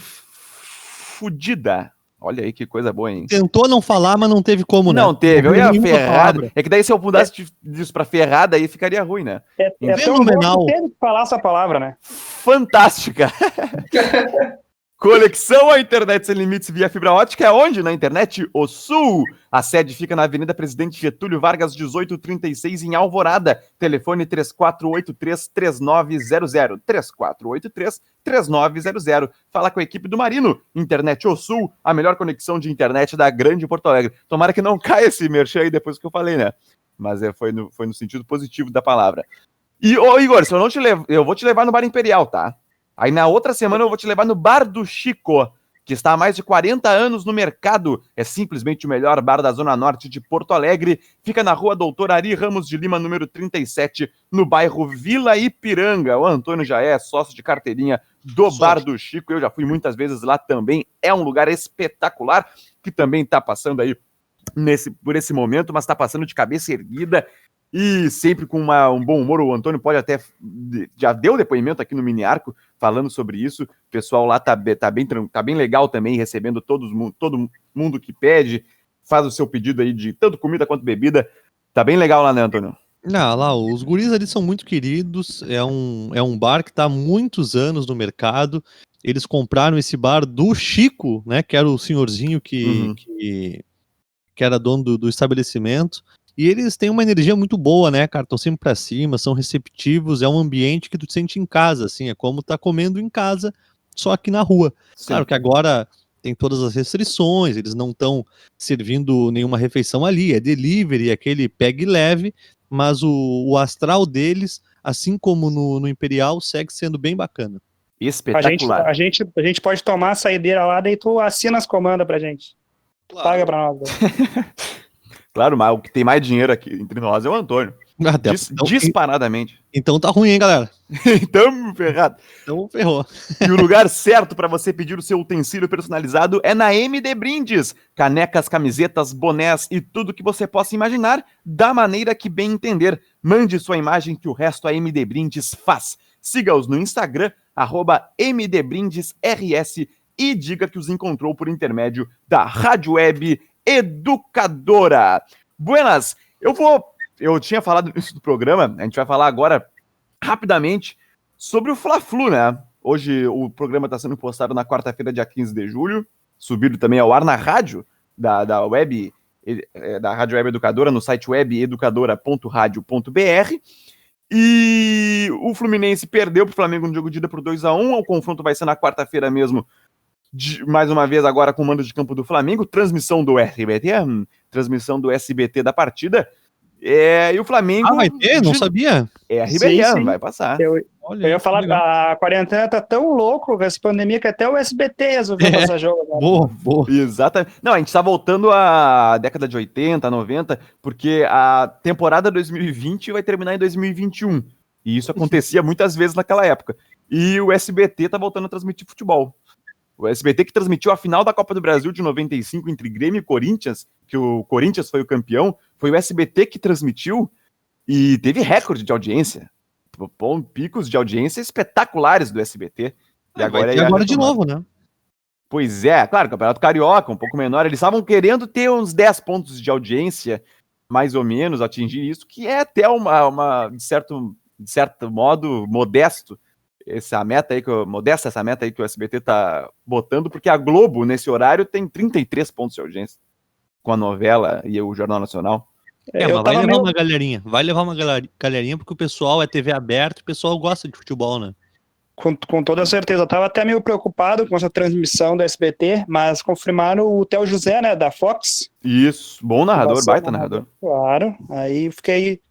fodida. Olha aí que coisa boa, hein? Tentou não falar, mas não teve como, né? Não teve, eu ia ferrada. É que daí se eu mudasse disso pra ferrada, aí ficaria ruim, né? É fenomenal. Teve que falar essa palavra, né? Fantástica! Conexão à internet sem limites via fibra ótica é onde? Na internet O Sul. A sede fica na Avenida Presidente Getúlio Vargas, 1836, em Alvorada. Telefone 3483-3900. 3483-3900. Fala com a equipe do Marino. Internet O Sul, a melhor conexão de internet da grande Porto Alegre. Tomara que não caia esse merchan aí depois que eu falei, né? Mas foi no sentido positivo da palavra. E, Igor, se eu não te levo, eu vou te levar no Bar Imperial, tá? Aí na outra semana eu vou te levar no Bar do Chico, que está há mais de 40 anos no mercado. É simplesmente o melhor bar da Zona Norte de Porto Alegre. Fica na rua Doutor Ari Ramos de Lima, número 37, no bairro Vila Ipiranga. O Antônio já é sócio de carteirinha do Bar do Chico. Eu já fui muitas vezes lá também. É um lugar espetacular, que também está passando aí por esse momento, mas está passando de cabeça erguida. E sempre com um bom humor. O Antônio pode até... Já deu depoimento aqui no Mini Arco falando sobre isso. O pessoal lá tá bem legal também, recebendo todo mundo que pede. Faz o seu pedido aí de tanto comida quanto bebida. Tá bem legal lá, né, Antônio? Não, lá, os guris ali são muito queridos. É um bar que tá há muitos anos no mercado. Eles compraram esse bar do Chico, né, que era o senhorzinho que era dono do estabelecimento. E eles têm uma energia muito boa, né, cara? Estão sempre pra cima, são receptivos, é um ambiente que tu te sente em casa, assim, é como tá comendo em casa, só aqui na rua. Sim. Claro que agora tem todas as restrições, eles não estão servindo nenhuma refeição ali, é delivery, aquele pegue leve, mas o astral deles, assim como no Imperial, segue sendo bem bacana. Espetacular. A gente pode tomar a saideira lá, daí tu assina as comandas pra gente. Claro. Paga pra nós. Claro, mas o que tem mais dinheiro aqui entre nós é o Antônio. Disparadamente. Então tá ruim, hein, galera? Então, ferrado. Então ferrou. E o lugar certo para você pedir o seu utensílio personalizado é na MD Brindes. Canecas, camisetas, bonés e tudo que você possa imaginar, da maneira que bem entender. Mande sua imagem que o resto a MD Brindes faz. Siga-os no Instagram, @MDBrindesRS, e diga que os encontrou por intermédio da Rádio Web Educadora. Buenas, eu tinha falado no início do programa, a gente vai falar agora rapidamente sobre o Fla-Flu, né? Hoje o programa está sendo postado na quarta-feira, dia 15 de julho, subido também ao ar na rádio da web, da Rádio Web Educadora, no site webeducadora.radio.br. E o Fluminense perdeu para o Flamengo no jogo de ida por 2-1. O confronto vai ser na quarta-feira mesmo, mais uma vez agora com o mando de campo do Flamengo, transmissão do transmissão do SBT da partida, e o Flamengo... vai ter? Não sabia? RBT, vai passar. Eu ia falar, a quarentena tá tão louco com essa pandemia que até o SBT resolveu passar jogo. Boa. Exatamente. Não, a gente tá voltando à década de 80, 90, porque a temporada 2020 vai terminar em 2021, e isso acontecia muitas vezes naquela época. E o SBT tá voltando a transmitir futebol. O SBT que transmitiu a final da Copa do Brasil de 95 entre Grêmio e Corinthians, que o Corinthians foi o campeão, foi o SBT que transmitiu e teve recorde de audiência. Picos de audiência espetaculares do SBT. E agora de novo, né? Pois é, claro, Campeonato Carioca, um pouco menor, eles estavam querendo ter uns 10 pontos de audiência, mais ou menos, atingir isso, que é até de certo modo, modesto, essa meta aí que o SBT tá botando, porque a Globo, nesse horário, tem 33 pontos de audiência, com a novela e o Jornal Nacional. Mas vai levar uma galerinha, porque o pessoal é TV aberta, o pessoal gosta de futebol, né? Com toda certeza. Eu tava até meio preocupado com essa transmissão da SBT, mas confirmaram o Theo José, né, da Fox. Isso, bom narrador, baita narrador. Claro, aí fiquei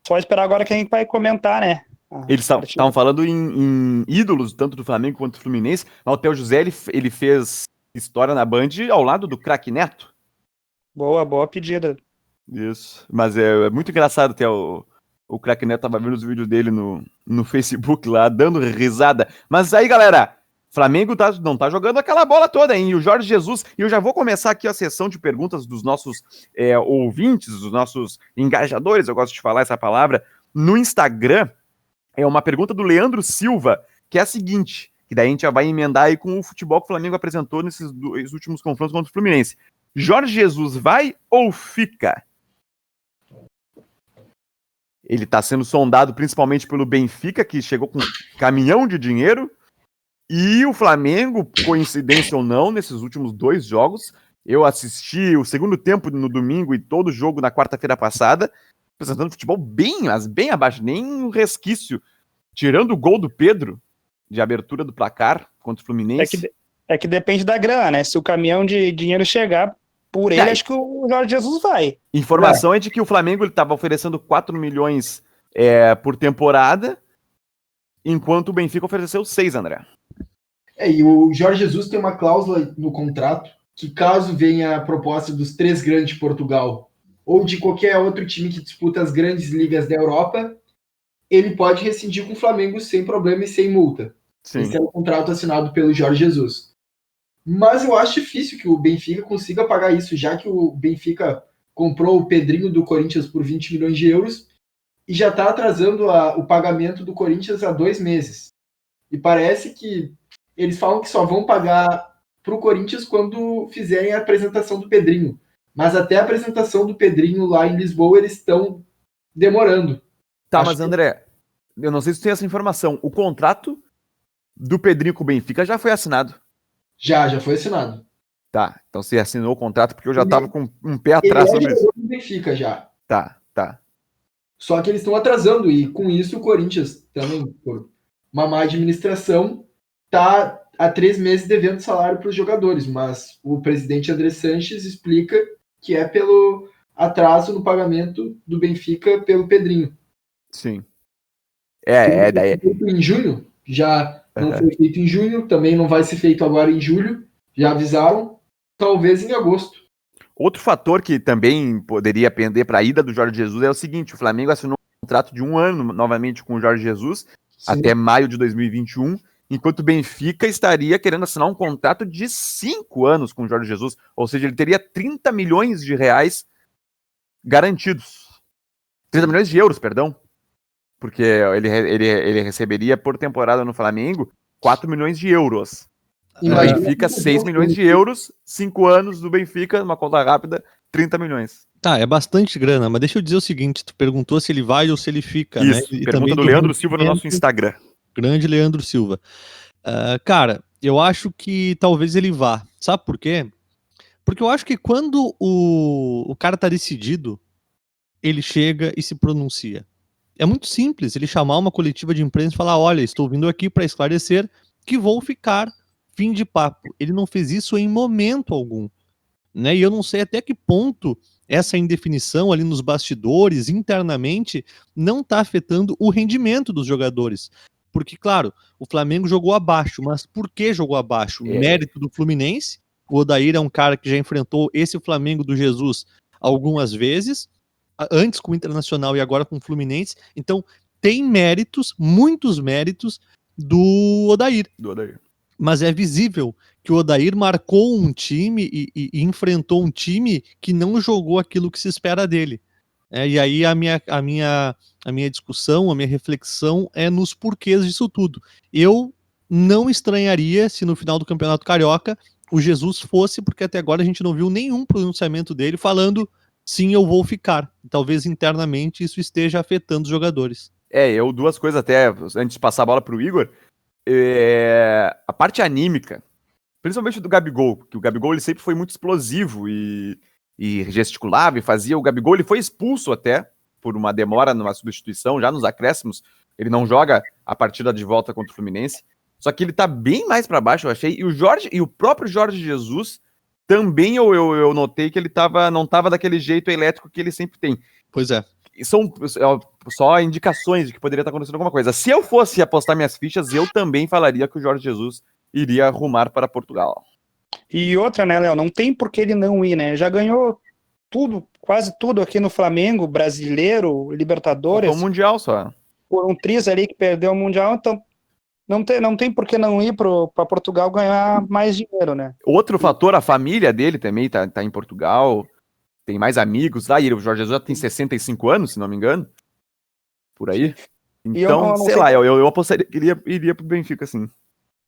só esperar agora quem vai comentar, né? Eles estavam falando em ídolos, tanto do Flamengo quanto do Fluminense, mas o Theo José, ele fez história na Band ao lado do craque Neto. Boa pedida. Isso, mas é muito engraçado ter o craque Neto tava vendo os vídeos dele no Facebook lá, dando risada. Mas aí, galera, Flamengo não tá jogando aquela bola toda, hein? E o Jorge Jesus, e eu já vou começar aqui a sessão de perguntas dos nossos ouvintes, dos nossos engajadores, eu gosto de falar essa palavra, no Instagram. É uma pergunta do Leandro Silva, que é a seguinte, que daí a gente já vai emendar aí com o futebol que o Flamengo apresentou nesses dois últimos confrontos contra o Fluminense. Jorge Jesus vai ou fica? Ele está sendo sondado principalmente pelo Benfica, que chegou com um caminhão de dinheiro, e o Flamengo, coincidência ou não, nesses últimos 2 jogos, eu assisti o segundo tempo no domingo e todo o jogo na quarta-feira passada, apresentando futebol mas bem abaixo, nem um resquício, tirando o gol do Pedro, de abertura do placar contra o Fluminense. É que depende da grana, né? Se o caminhão de dinheiro chegar por ele, acho que o Jorge Jesus vai. Informação é de que o Flamengo estava oferecendo 4 milhões por temporada, enquanto o Benfica ofereceu 6, André. E o Jorge Jesus tem uma cláusula no contrato que, caso venha a proposta dos 3 grandes de Portugal ou de qualquer outro time que disputa as grandes ligas da Europa, ele pode rescindir com o Flamengo sem problema e sem multa. Sim. Esse é o contrato assinado pelo Jorge Jesus. Mas eu acho difícil que o Benfica consiga pagar isso, já que o Benfica comprou o Pedrinho do Corinthians por 20 milhões de euros e já está atrasando o pagamento do Corinthians há 2 meses. E parece que eles falam que só vão pagar para o Corinthians quando fizerem a apresentação do Pedrinho. Mas até a apresentação do Pedrinho lá em Lisboa eles estão demorando. Tá, mas André, eu não sei se tu tem essa informação. O contrato do Pedrinho com o Benfica já foi assinado. Já foi assinado. Tá, então você assinou o contrato porque eu já tava com um pé atrás sobre isso. Ele Benfica já. Tá. Só que eles estão atrasando e com isso o Corinthians também, por uma má administração, tá há 3 meses devendo salário para os jogadores, mas o presidente André Sanches explica que é pelo atraso no pagamento do Benfica pelo Pedrinho. Sim. Daí. Feito em junho, já não foi feito em junho, também não vai ser feito agora em julho, já avisaram, talvez em agosto. Outro fator que também poderia pender para a ida do Jorge Jesus é o seguinte: o Flamengo assinou um contrato de 1 ano novamente com o Jorge Jesus, até maio de 2021, enquanto o Benfica estaria querendo assinar um contrato de 5 anos com o Jorge Jesus, ou seja, ele teria 30 milhões de reais garantidos. 30 milhões de euros, perdão. Porque ele receberia por temporada no Flamengo 4 milhões de euros. Imagina, Benfica, 6 milhões de euros, 5 anos do Benfica, uma conta rápida, 30 milhões. Tá, é bastante grana, mas deixa eu dizer o seguinte, tu perguntou se ele vai ou se ele fica, Isso, né? E pergunta do Leandro Silva no nosso Instagram. Grande Leandro Silva. Cara, eu acho que talvez ele vá. Sabe por quê? Porque eu acho que quando o cara tá decidido, ele chega e se pronuncia. É muito simples ele chamar uma coletiva de imprensa e falar: olha, estou vindo aqui para esclarecer que vou ficar, fim de papo. Ele não fez isso em momento algum, né? E eu não sei até que ponto essa indefinição ali nos bastidores, internamente, não está afetando o rendimento dos jogadores. Porque, claro, o Flamengo jogou abaixo, mas por que jogou abaixo? Mérito do Fluminense. O Odair é um cara que já enfrentou esse Flamengo do Jesus algumas vezes, antes com o Internacional e agora com o Fluminense. Então, tem méritos, muitos méritos do Odair. Mas é visível que o Odair marcou um time e enfrentou um time que não jogou aquilo que se espera dele. E aí a minha discussão, a minha reflexão é nos porquês disso tudo. Eu não estranharia se no final do Campeonato Carioca o Jesus fosse, porque até agora a gente não viu nenhum pronunciamento dele falando sim, eu vou ficar. Talvez internamente isso esteja afetando os jogadores. Duas coisas até, antes de passar a bola pro Igor. A parte anímica, principalmente do Gabigol, que o Gabigol ele sempre foi muito explosivo e gesticulava e fazia. O Gabigol ele foi expulso até por uma demora numa substituição, já nos acréscimos. Ele não joga a partida de volta contra o Fluminense. Só que ele tá bem mais para baixo, eu achei. E o próprio Jorge Jesus também eu notei que ele não tava daquele jeito elétrico que ele sempre tem. Pois é. São só indicações de que poderia estar acontecendo alguma coisa. Se eu fosse apostar minhas fichas, eu também falaria que o Jorge Jesus iria rumar para Portugal. E outra, né, Léo? Não tem por que ele não ir, né? Já ganhou tudo, quase tudo aqui no Flamengo, brasileiro, Libertadores. Faltou um Mundial só. Por um triz ali que perdeu o Mundial, então não tem por que não ir para Portugal ganhar mais dinheiro, né? Outro fator, a família dele também tá em Portugal, tem mais amigos lá, e o Jorge Jesus já tem 65 anos, se não me engano, por aí. Então, sei lá, eu apostaria que ele iria pro Benfica, sim.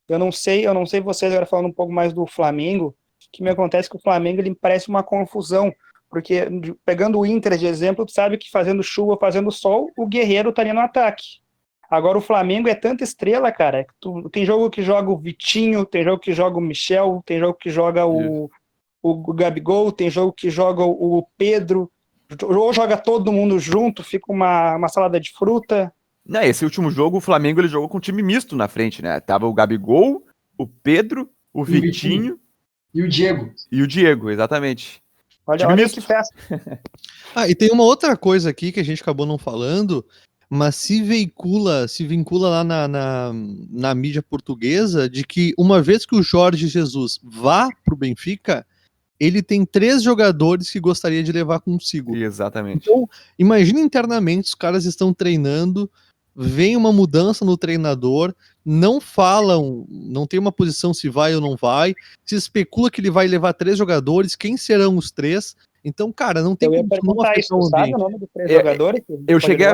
Eu não sei vocês agora falando um pouco mais do Flamengo, que me acontece que o Flamengo ele parece uma confusão, porque pegando o Inter de exemplo, tu sabe que fazendo chuva, fazendo sol, o Guerreiro estaria no ataque. Agora o Flamengo é tanta estrela, cara, tem jogo que joga o Vitinho, tem jogo que joga o Michel, tem jogo que joga o Gabigol, tem jogo que joga o Pedro, ou joga todo mundo junto, fica uma salada de fruta. Esse último jogo, o Flamengo ele jogou com um time misto na frente, né? Tava o Gabigol, o Pedro, o Vitinho e o Diego. E o Diego, exatamente. Olha que festa. E tem uma outra coisa aqui que a gente acabou não falando, mas se vincula lá na mídia portuguesa, de que uma vez que o Jorge Jesus vá pro Benfica, ele tem 3 jogadores que gostaria de levar consigo. Exatamente. Então, imagina internamente, os caras estão treinando, vem uma mudança no treinador, não falam, não tem uma posição se vai ou não vai, se especula que ele vai levar 3 jogadores, quem serão os 3? Então, cara, não tem como perguntar isso, sabe o nome dos 3 jogadores? Eu cheguei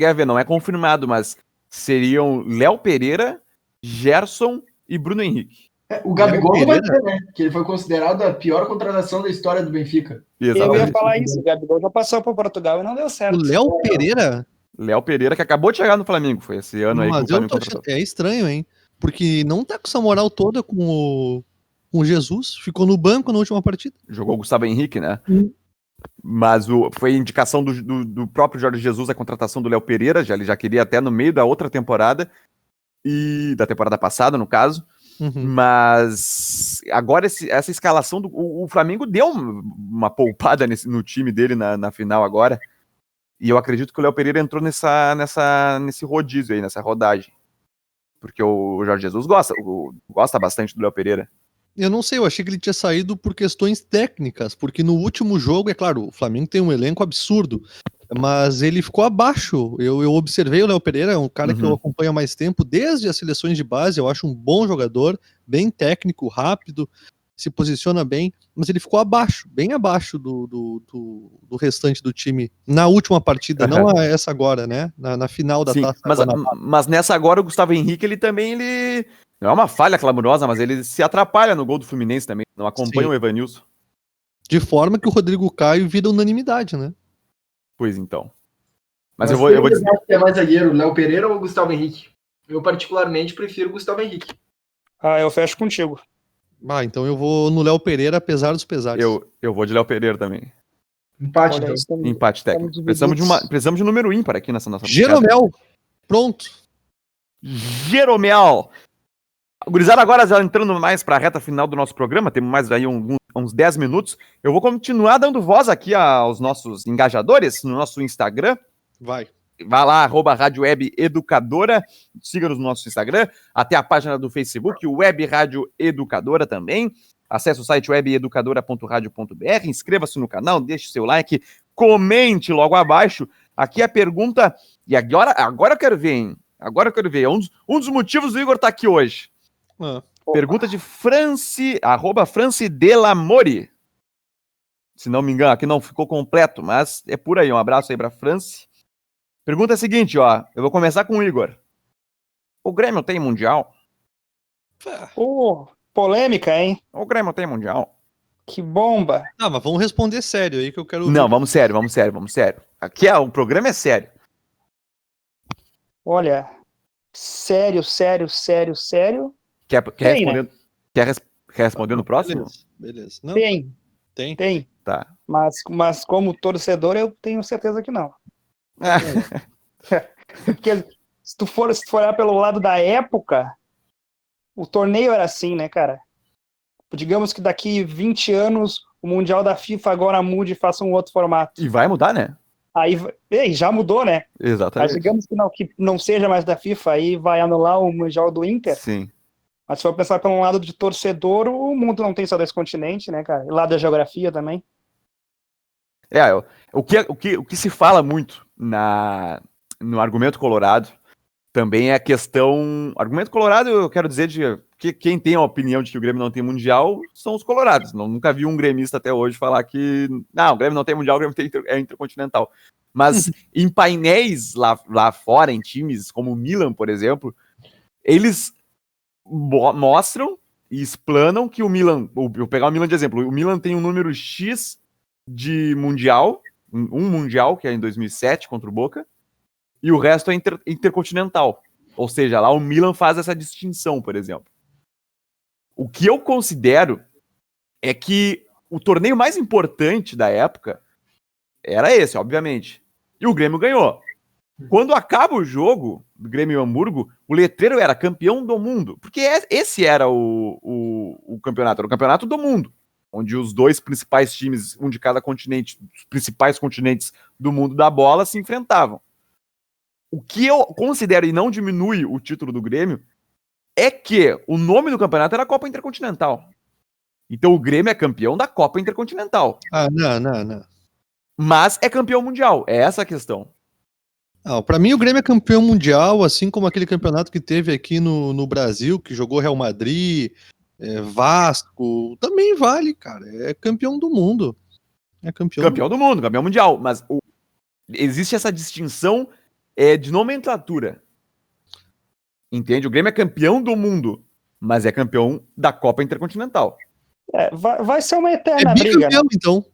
a ver, não é confirmado, mas seriam Léo Pereira, Gerson e Bruno Henrique. O Gabigol não vai ter, né? Que ele foi considerado a pior contratação da história do Benfica. Exatamente. Eu ia falar isso, o Gabigol já passou para Portugal e não deu certo. O Léo Pereira? Léo Pereira, que acabou de chegar no Flamengo, foi esse ano aí que o Flamengo contratou. É estranho, hein? Porque não tá com essa moral toda com o Jesus, ficou no banco na última partida. Jogou o Gustavo Henrique, né? Mas foi indicação do próprio Jorge Jesus a contratação do Léo Pereira, ele já queria até no meio da outra temporada, e da temporada passada, no caso. Mas agora essa escalação o Flamengo deu uma poupada no time dele na final agora. E eu acredito que o Léo Pereira entrou nesse rodízio aí, nessa rodagem. Porque o Jorge Jesus gosta bastante do Léo Pereira. Eu não sei, eu achei que ele tinha saído por questões técnicas, porque no último jogo, é claro, o Flamengo tem um elenco absurdo, mas ele ficou abaixo. Eu observei o Léo Pereira, é um cara que eu acompanho há mais tempo, desde as seleções de base, eu acho um bom jogador, bem técnico, rápido, se posiciona bem, mas ele ficou abaixo, bem abaixo do restante do time na última partida, não essa agora, né? Na final da taça. Mas nessa agora o Gustavo Henrique, ele não é uma falha clamorosa, mas ele se atrapalha no gol do Fluminense também, não acompanha o Evanilson. De forma que o Rodrigo Caio vira unanimidade, né? Pois então. Mas eu vou dizer que é mais zagueiro, Léo Pereira ou Gustavo Henrique? Eu particularmente prefiro Gustavo Henrique. Eu fecho contigo. Então eu vou no Léo Pereira, apesar dos pesares. Eu vou de Léo Pereira também. Empate, Empate técnico. Precisamos de número ímpar aqui nessa nossa... Jeromel. Pronto. Jeromel. Gurizada, agora já entrando mais para a reta final do nosso programa, temos mais aí uns 10 minutos. Eu vou continuar dando voz aqui aos nossos engajadores no nosso Instagram. Vai lá, @Rádio Web Educadora, siga-nos no nosso Instagram, até a página do Facebook, Web Rádio Educadora também. Acesse o site webeducadora.radio.br, inscreva-se no canal, deixe seu like, comente logo abaixo. Aqui a pergunta, e agora eu quero ver, hein? Agora eu quero ver, um dos motivos do Igor estar aqui hoje. Pergunta de @Franci Delamori. Se não me engano, aqui não ficou completo, mas é por aí. Um abraço aí pra Franci. Pergunta é a seguinte, eu vou começar com o Igor. O Grêmio tem Mundial? Polêmica, hein? O Grêmio tem Mundial. Que bomba. Não, mas vamos responder sério aí que eu quero. Não, vamos sério. Aqui o programa é sério. Olha, sério. Quer Tem, responder? né? Quer responder no próximo? Beleza. Não, Tem. Tá. Mas como torcedor, eu tenho certeza que não. Porque se tu for olhar pelo lado da época, o torneio era assim, né, cara? Digamos que daqui 20 anos o Mundial da FIFA agora mude e faça um outro formato. E vai mudar, né? Aí já mudou, né? Mas Exatamente. digamos que não seja mais da FIFA, aí vai anular o Mundial do Inter. Sim. Mas se for pensar pelo lado de torcedor, o mundo não tem só desse continente, né, cara? E lado da geografia também. O que se fala muito no argumento colorado também é a questão. Argumento colorado, eu quero dizer que quem tem a opinião de que o Grêmio não tem Mundial são os colorados. Nunca vi um gremista até hoje falar que não, o Grêmio não tem Mundial, o Grêmio é intercontinental. Mas em painéis lá fora, em times como o Milan, por exemplo, eles mostram e explanam que o Milan, vou pegar o Milan de exemplo, o Milan tem um número X de Mundial, um Mundial, que é em 2007 contra o Boca, e o resto é intercontinental. Ou seja, lá o Milan faz essa distinção, por exemplo. O que eu considero é que o torneio mais importante da época era esse, obviamente. E o Grêmio ganhou. Quando acaba o jogo, do Grêmio e Hamburgo, o letreiro era campeão do mundo. Porque esse era o campeonato, era o campeonato do mundo. Onde os dois principais times, um de cada continente, os principais continentes do mundo da bola, se enfrentavam. O que eu considero, e não diminui o título do Grêmio, é que o nome do campeonato era Copa Intercontinental. Então o Grêmio é campeão da Copa Intercontinental. Não. Mas é campeão mundial. É essa a questão. Não, pra mim o Grêmio é campeão mundial, assim como aquele campeonato que teve aqui no Brasil, que jogou Real Madrid, Vasco, também vale, cara. É campeão do mundo. É Campeão do mundo, campeão mundial. Mas existe essa distinção de nomenclatura. Entende? O Grêmio é campeão do mundo, mas é campeão da Copa Intercontinental. Vai ser uma eterna briga, né?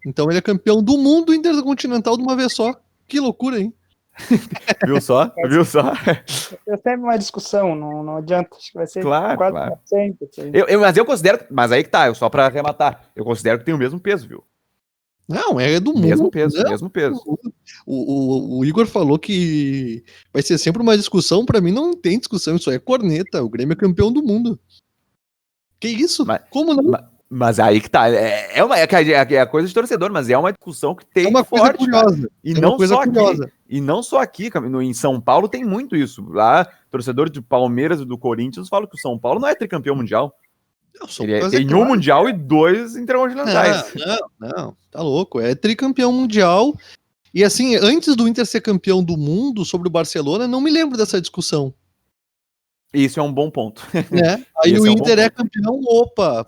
Então ele é campeão do mundo intercontinental de uma vez só. Que loucura, hein? Viu só? É sempre uma discussão, não adianta. Acho que vai ser claro. sempre. Mas eu considero, mas aí que tá, só pra arrematar, eu considero que tem o mesmo peso, viu? Não, é do mundo. Mesmo peso. O Igor falou que vai ser sempre uma discussão. Pra mim não tem discussão, isso aí é corneta. O Grêmio é campeão do mundo. Que isso? Como não? Mas aí que tá, é a coisa de torcedor, mas é uma discussão que tem uma forte, coisa curiosa. E não só aqui. E não só aqui, em São Paulo tem muito isso. Lá, torcedor de Palmeiras e do Corinthians falam que o São Paulo não é tricampeão mundial. Tem um mundial e 2 intercontinentais. Não, tá louco. É tricampeão mundial. E assim, antes do Inter ser campeão do mundo sobre o Barcelona, não me lembro dessa discussão. Isso é um bom ponto. Né? Aí o Inter é campeão,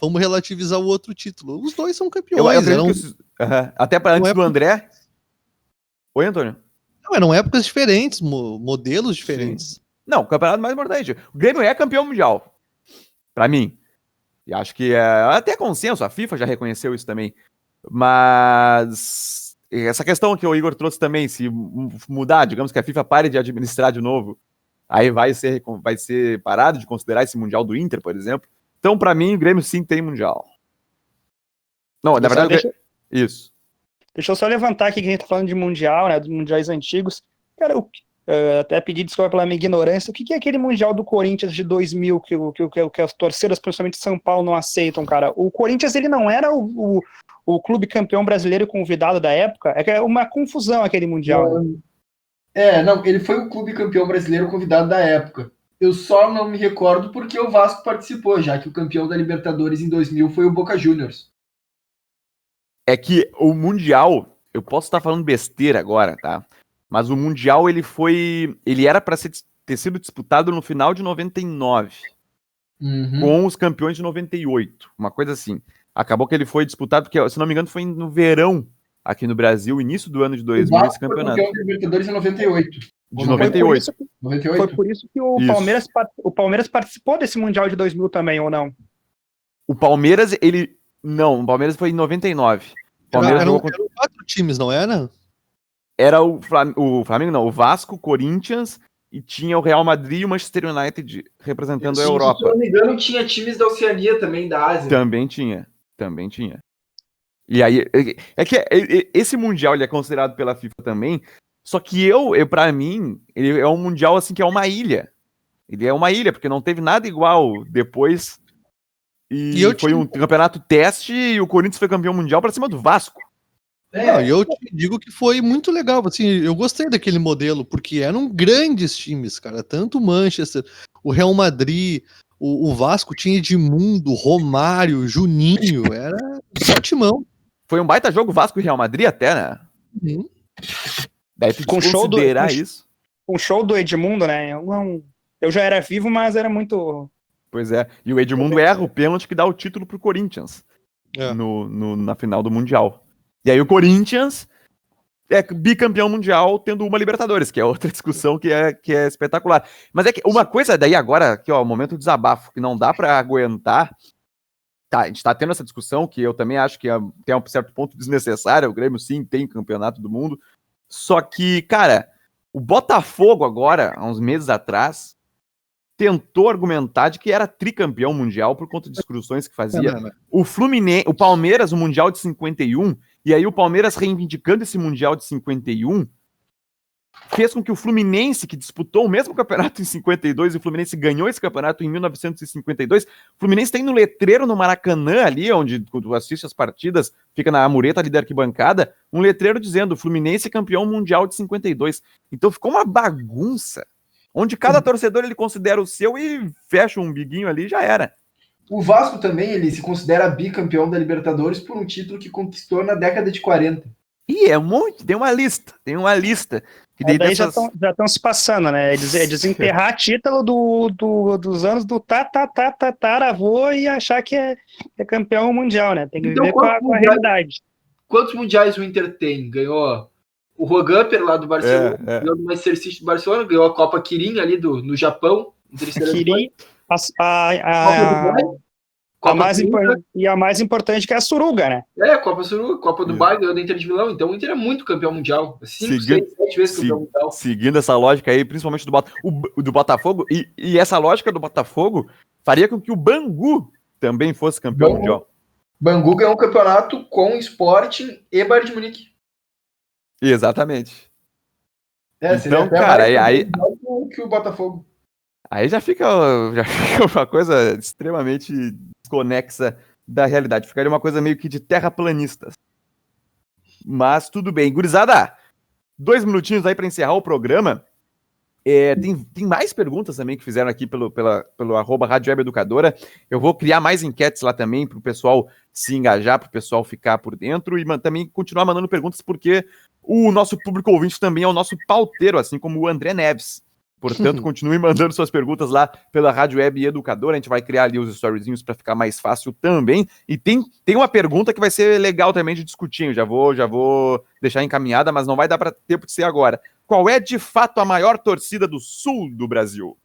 vamos relativizar o outro título. Os dois são campeões. Até para antes do André. Oi, Antônio. Não, eram épocas diferentes, modelos diferentes. Sim. Não, o campeonato mais importante. O Grêmio é campeão mundial. Pra mim. E acho que é até consenso, a FIFA já reconheceu isso também. Mas essa questão que o Igor trouxe também, se mudar, digamos que a FIFA pare de administrar de novo, aí vai ser parado de considerar esse Mundial do Inter, por exemplo. Então, pra mim, o Grêmio sim tem Mundial. Não, na verdade, isso. Deixa eu só levantar aqui que a gente tá falando de Mundial, né, dos Mundiais antigos. Cara, até pedir desculpa pela minha ignorância, o que é aquele Mundial do Corinthians de 2000 que as torcedoras, principalmente de São Paulo, não aceitam, cara? O Corinthians, ele não era o clube campeão brasileiro convidado da época? É uma confusão aquele Mundial. Não, ele foi o clube campeão brasileiro convidado da época. Eu só não me recordo porque o Vasco participou, já que o campeão da Libertadores em 2000 foi o Boca Juniors. É que o Mundial, eu posso estar falando besteira agora, tá? Mas o Mundial, ele era para ter sido disputado no final de 99, com os campeões de 98, uma coisa assim. Acabou que ele foi disputado, porque, se não me engano, foi no verão, aqui no Brasil, início do ano de 2000, esse campeonato. Foi campeão da Libertadores em 98. De 98. Foi por isso que o Palmeiras participou desse Mundial de 2000 também, ou não? O Palmeiras, Não, o Palmeiras foi em 99. O Palmeiras Eram jogou contra... 4 times, não era? Era o Flamengo, não, o Vasco, Corinthians, e tinha o Real Madrid e o Manchester United representando a Europa. Se eu não me engano, tinha times da Oceania também, da Ásia. Também tinha. E aí, esse Mundial ele é considerado pela FIFA também, só que pra mim, ele é um Mundial assim que é uma ilha. Ele é uma ilha, porque não teve nada igual depois. E foi um campeonato teste e o Corinthians foi campeão mundial pra cima do Vasco. Não, e eu te digo que foi muito legal, assim, eu gostei daquele modelo, porque eram grandes times, cara, tanto o Manchester, o Real Madrid, o Vasco tinha Edmundo, Romário, Juninho, era só timão. Foi um baita jogo Vasco e Real Madrid até, né? Uhum. Daí tu considerar isso. Um show do Edmundo, né? Eu já era vivo, mas era muito... Pois é, e o Edmundo erra o pênalti que dá o título pro Corinthians na final do Mundial. E aí o Corinthians é bicampeão mundial tendo uma Libertadores, que é outra discussão que é espetacular. Mas é que uma coisa daí agora, aqui ó, momento de desabafo, que não dá pra aguentar, tá, a gente tá tendo essa discussão, que eu também acho que tem um certo ponto desnecessário, o Grêmio sim tem campeonato do mundo, só que, cara, o Botafogo agora, há uns meses atrás, tentou argumentar de que era tricampeão mundial por conta de discussões que fazia. O Palmeiras, o Mundial de 51, e aí o Palmeiras reivindicando esse Mundial de 51, fez com que o Fluminense, que disputou o mesmo campeonato em 52, e o Fluminense ganhou esse campeonato em 1952, o Fluminense tem no letreiro no Maracanã ali, onde tu assiste as partidas, fica na mureta ali da arquibancada, um letreiro dizendo Fluminense campeão mundial de 52. Então ficou uma bagunça, onde cada torcedor ele considera o seu e fecha um biguinho ali e já era. O Vasco também, ele se considera bicampeão da Libertadores por um título que conquistou na década de 40. E é muito, tem uma lista. Que daí dessas... já estão se passando, né? Desenterrar título dos anos do tataravô e achar que é campeão mundial, né? Tem que viver com a realidade. Quantos mundiais o Inter tem? Ganhou o Rogamper lá do Barcelona, ganhou do Manchester City do Barcelona, ganhou a Copa Kirin ali no Japão. Kirin, a mais importante que é a Suruga, né? A Copa Suruga, Copa do Dubai, ganhou do Inter de Milão. Então o Inter é muito campeão mundial. 5, 6, 7 vezes campeão mundial. Seguindo essa lógica aí, principalmente do Botafogo, e essa lógica do Botafogo faria com que o Bangu também fosse campeão mundial. Bangu ganhou um campeonato com Sporting e Bayern de Munique. Exatamente. Então, cara, aí que o Botafogo. Aí já fica uma coisa extremamente desconexa da realidade. Ficaria uma coisa meio que de terraplanistas. Mas tudo bem. Gurizada, 2 minutinhos aí para encerrar o programa. Tem mais perguntas também que fizeram aqui pelo @Rádio Web Educadora. Eu vou criar mais enquetes lá também para o pessoal se engajar, para o pessoal ficar por dentro e também continuar mandando perguntas, porque o nosso público ouvinte também é o nosso pauteiro, assim como o André Neves. Portanto, continue mandando suas perguntas lá pela Rádio Web Educadora. A gente vai criar ali os storyzinhos para ficar mais fácil também. E tem uma pergunta que vai ser legal também de discutir. Eu já vou deixar encaminhada, mas não vai dar para tempo de ser agora. Qual é, de fato, a maior torcida do sul do Brasil?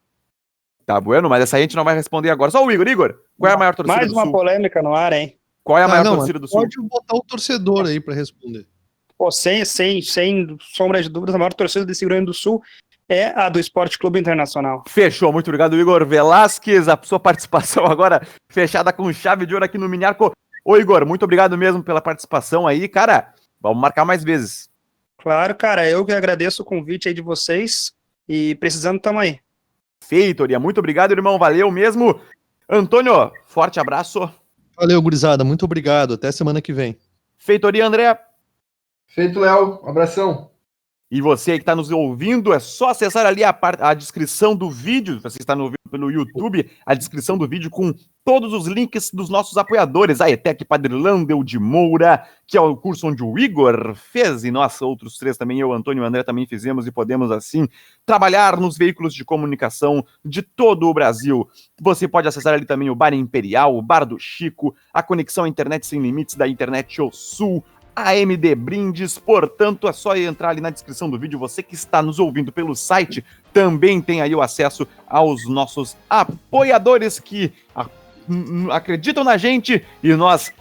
Tá bueno, mas essa aí a gente não vai responder agora. Só o Igor. Igor, qual é a maior torcida do sul? Mais uma polêmica no ar, hein? Qual é a maior torcida do sul? Pode botar o torcedor aí para responder. Pô, sem sombra de dúvidas, a maior torcida desse Rio Grande do Sul é a do Esporte Clube Internacional. Fechou, muito obrigado, Igor Velasquez, a sua participação agora fechada com chave de ouro aqui no Miniarco. Ô, Igor, muito obrigado mesmo pela participação aí, cara, vamos marcar mais vezes. Claro, cara, eu que agradeço o convite aí de vocês e precisando, tamo aí. Feitoria, muito obrigado, irmão, valeu mesmo. Antônio, forte abraço. Valeu, gurizada, muito obrigado, até semana que vem. Feitoria, André. Feito, Léo, um abração. E você que está nos ouvindo, é só acessar ali a descrição do vídeo, você está nos ouvindo pelo YouTube, a descrição do vídeo com todos os links dos nossos apoiadores, a ETEC Padre Landel de Moura, que é o curso onde o Igor fez, e nós outros 3 também, eu, Antônio e o André também fizemos, e podemos assim trabalhar nos veículos de comunicação de todo o Brasil. Você pode acessar ali também o Bar Imperial, o Bar do Chico, a conexão à internet sem limites da Internet ao Sul, a AMD Brindes, portanto é só entrar ali na descrição do vídeo. Você que está nos ouvindo pelo site também tem aí o acesso aos nossos apoiadores que acreditam na gente e nós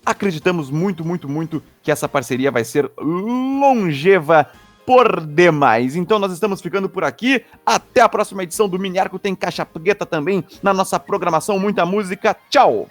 acreditamos muito, muito, muito que essa parceria vai ser longeva por demais. Então nós estamos ficando por aqui. Até a próxima edição do Mini Arco. Tem Caixa Preta também na nossa programação. Muita música. Tchau!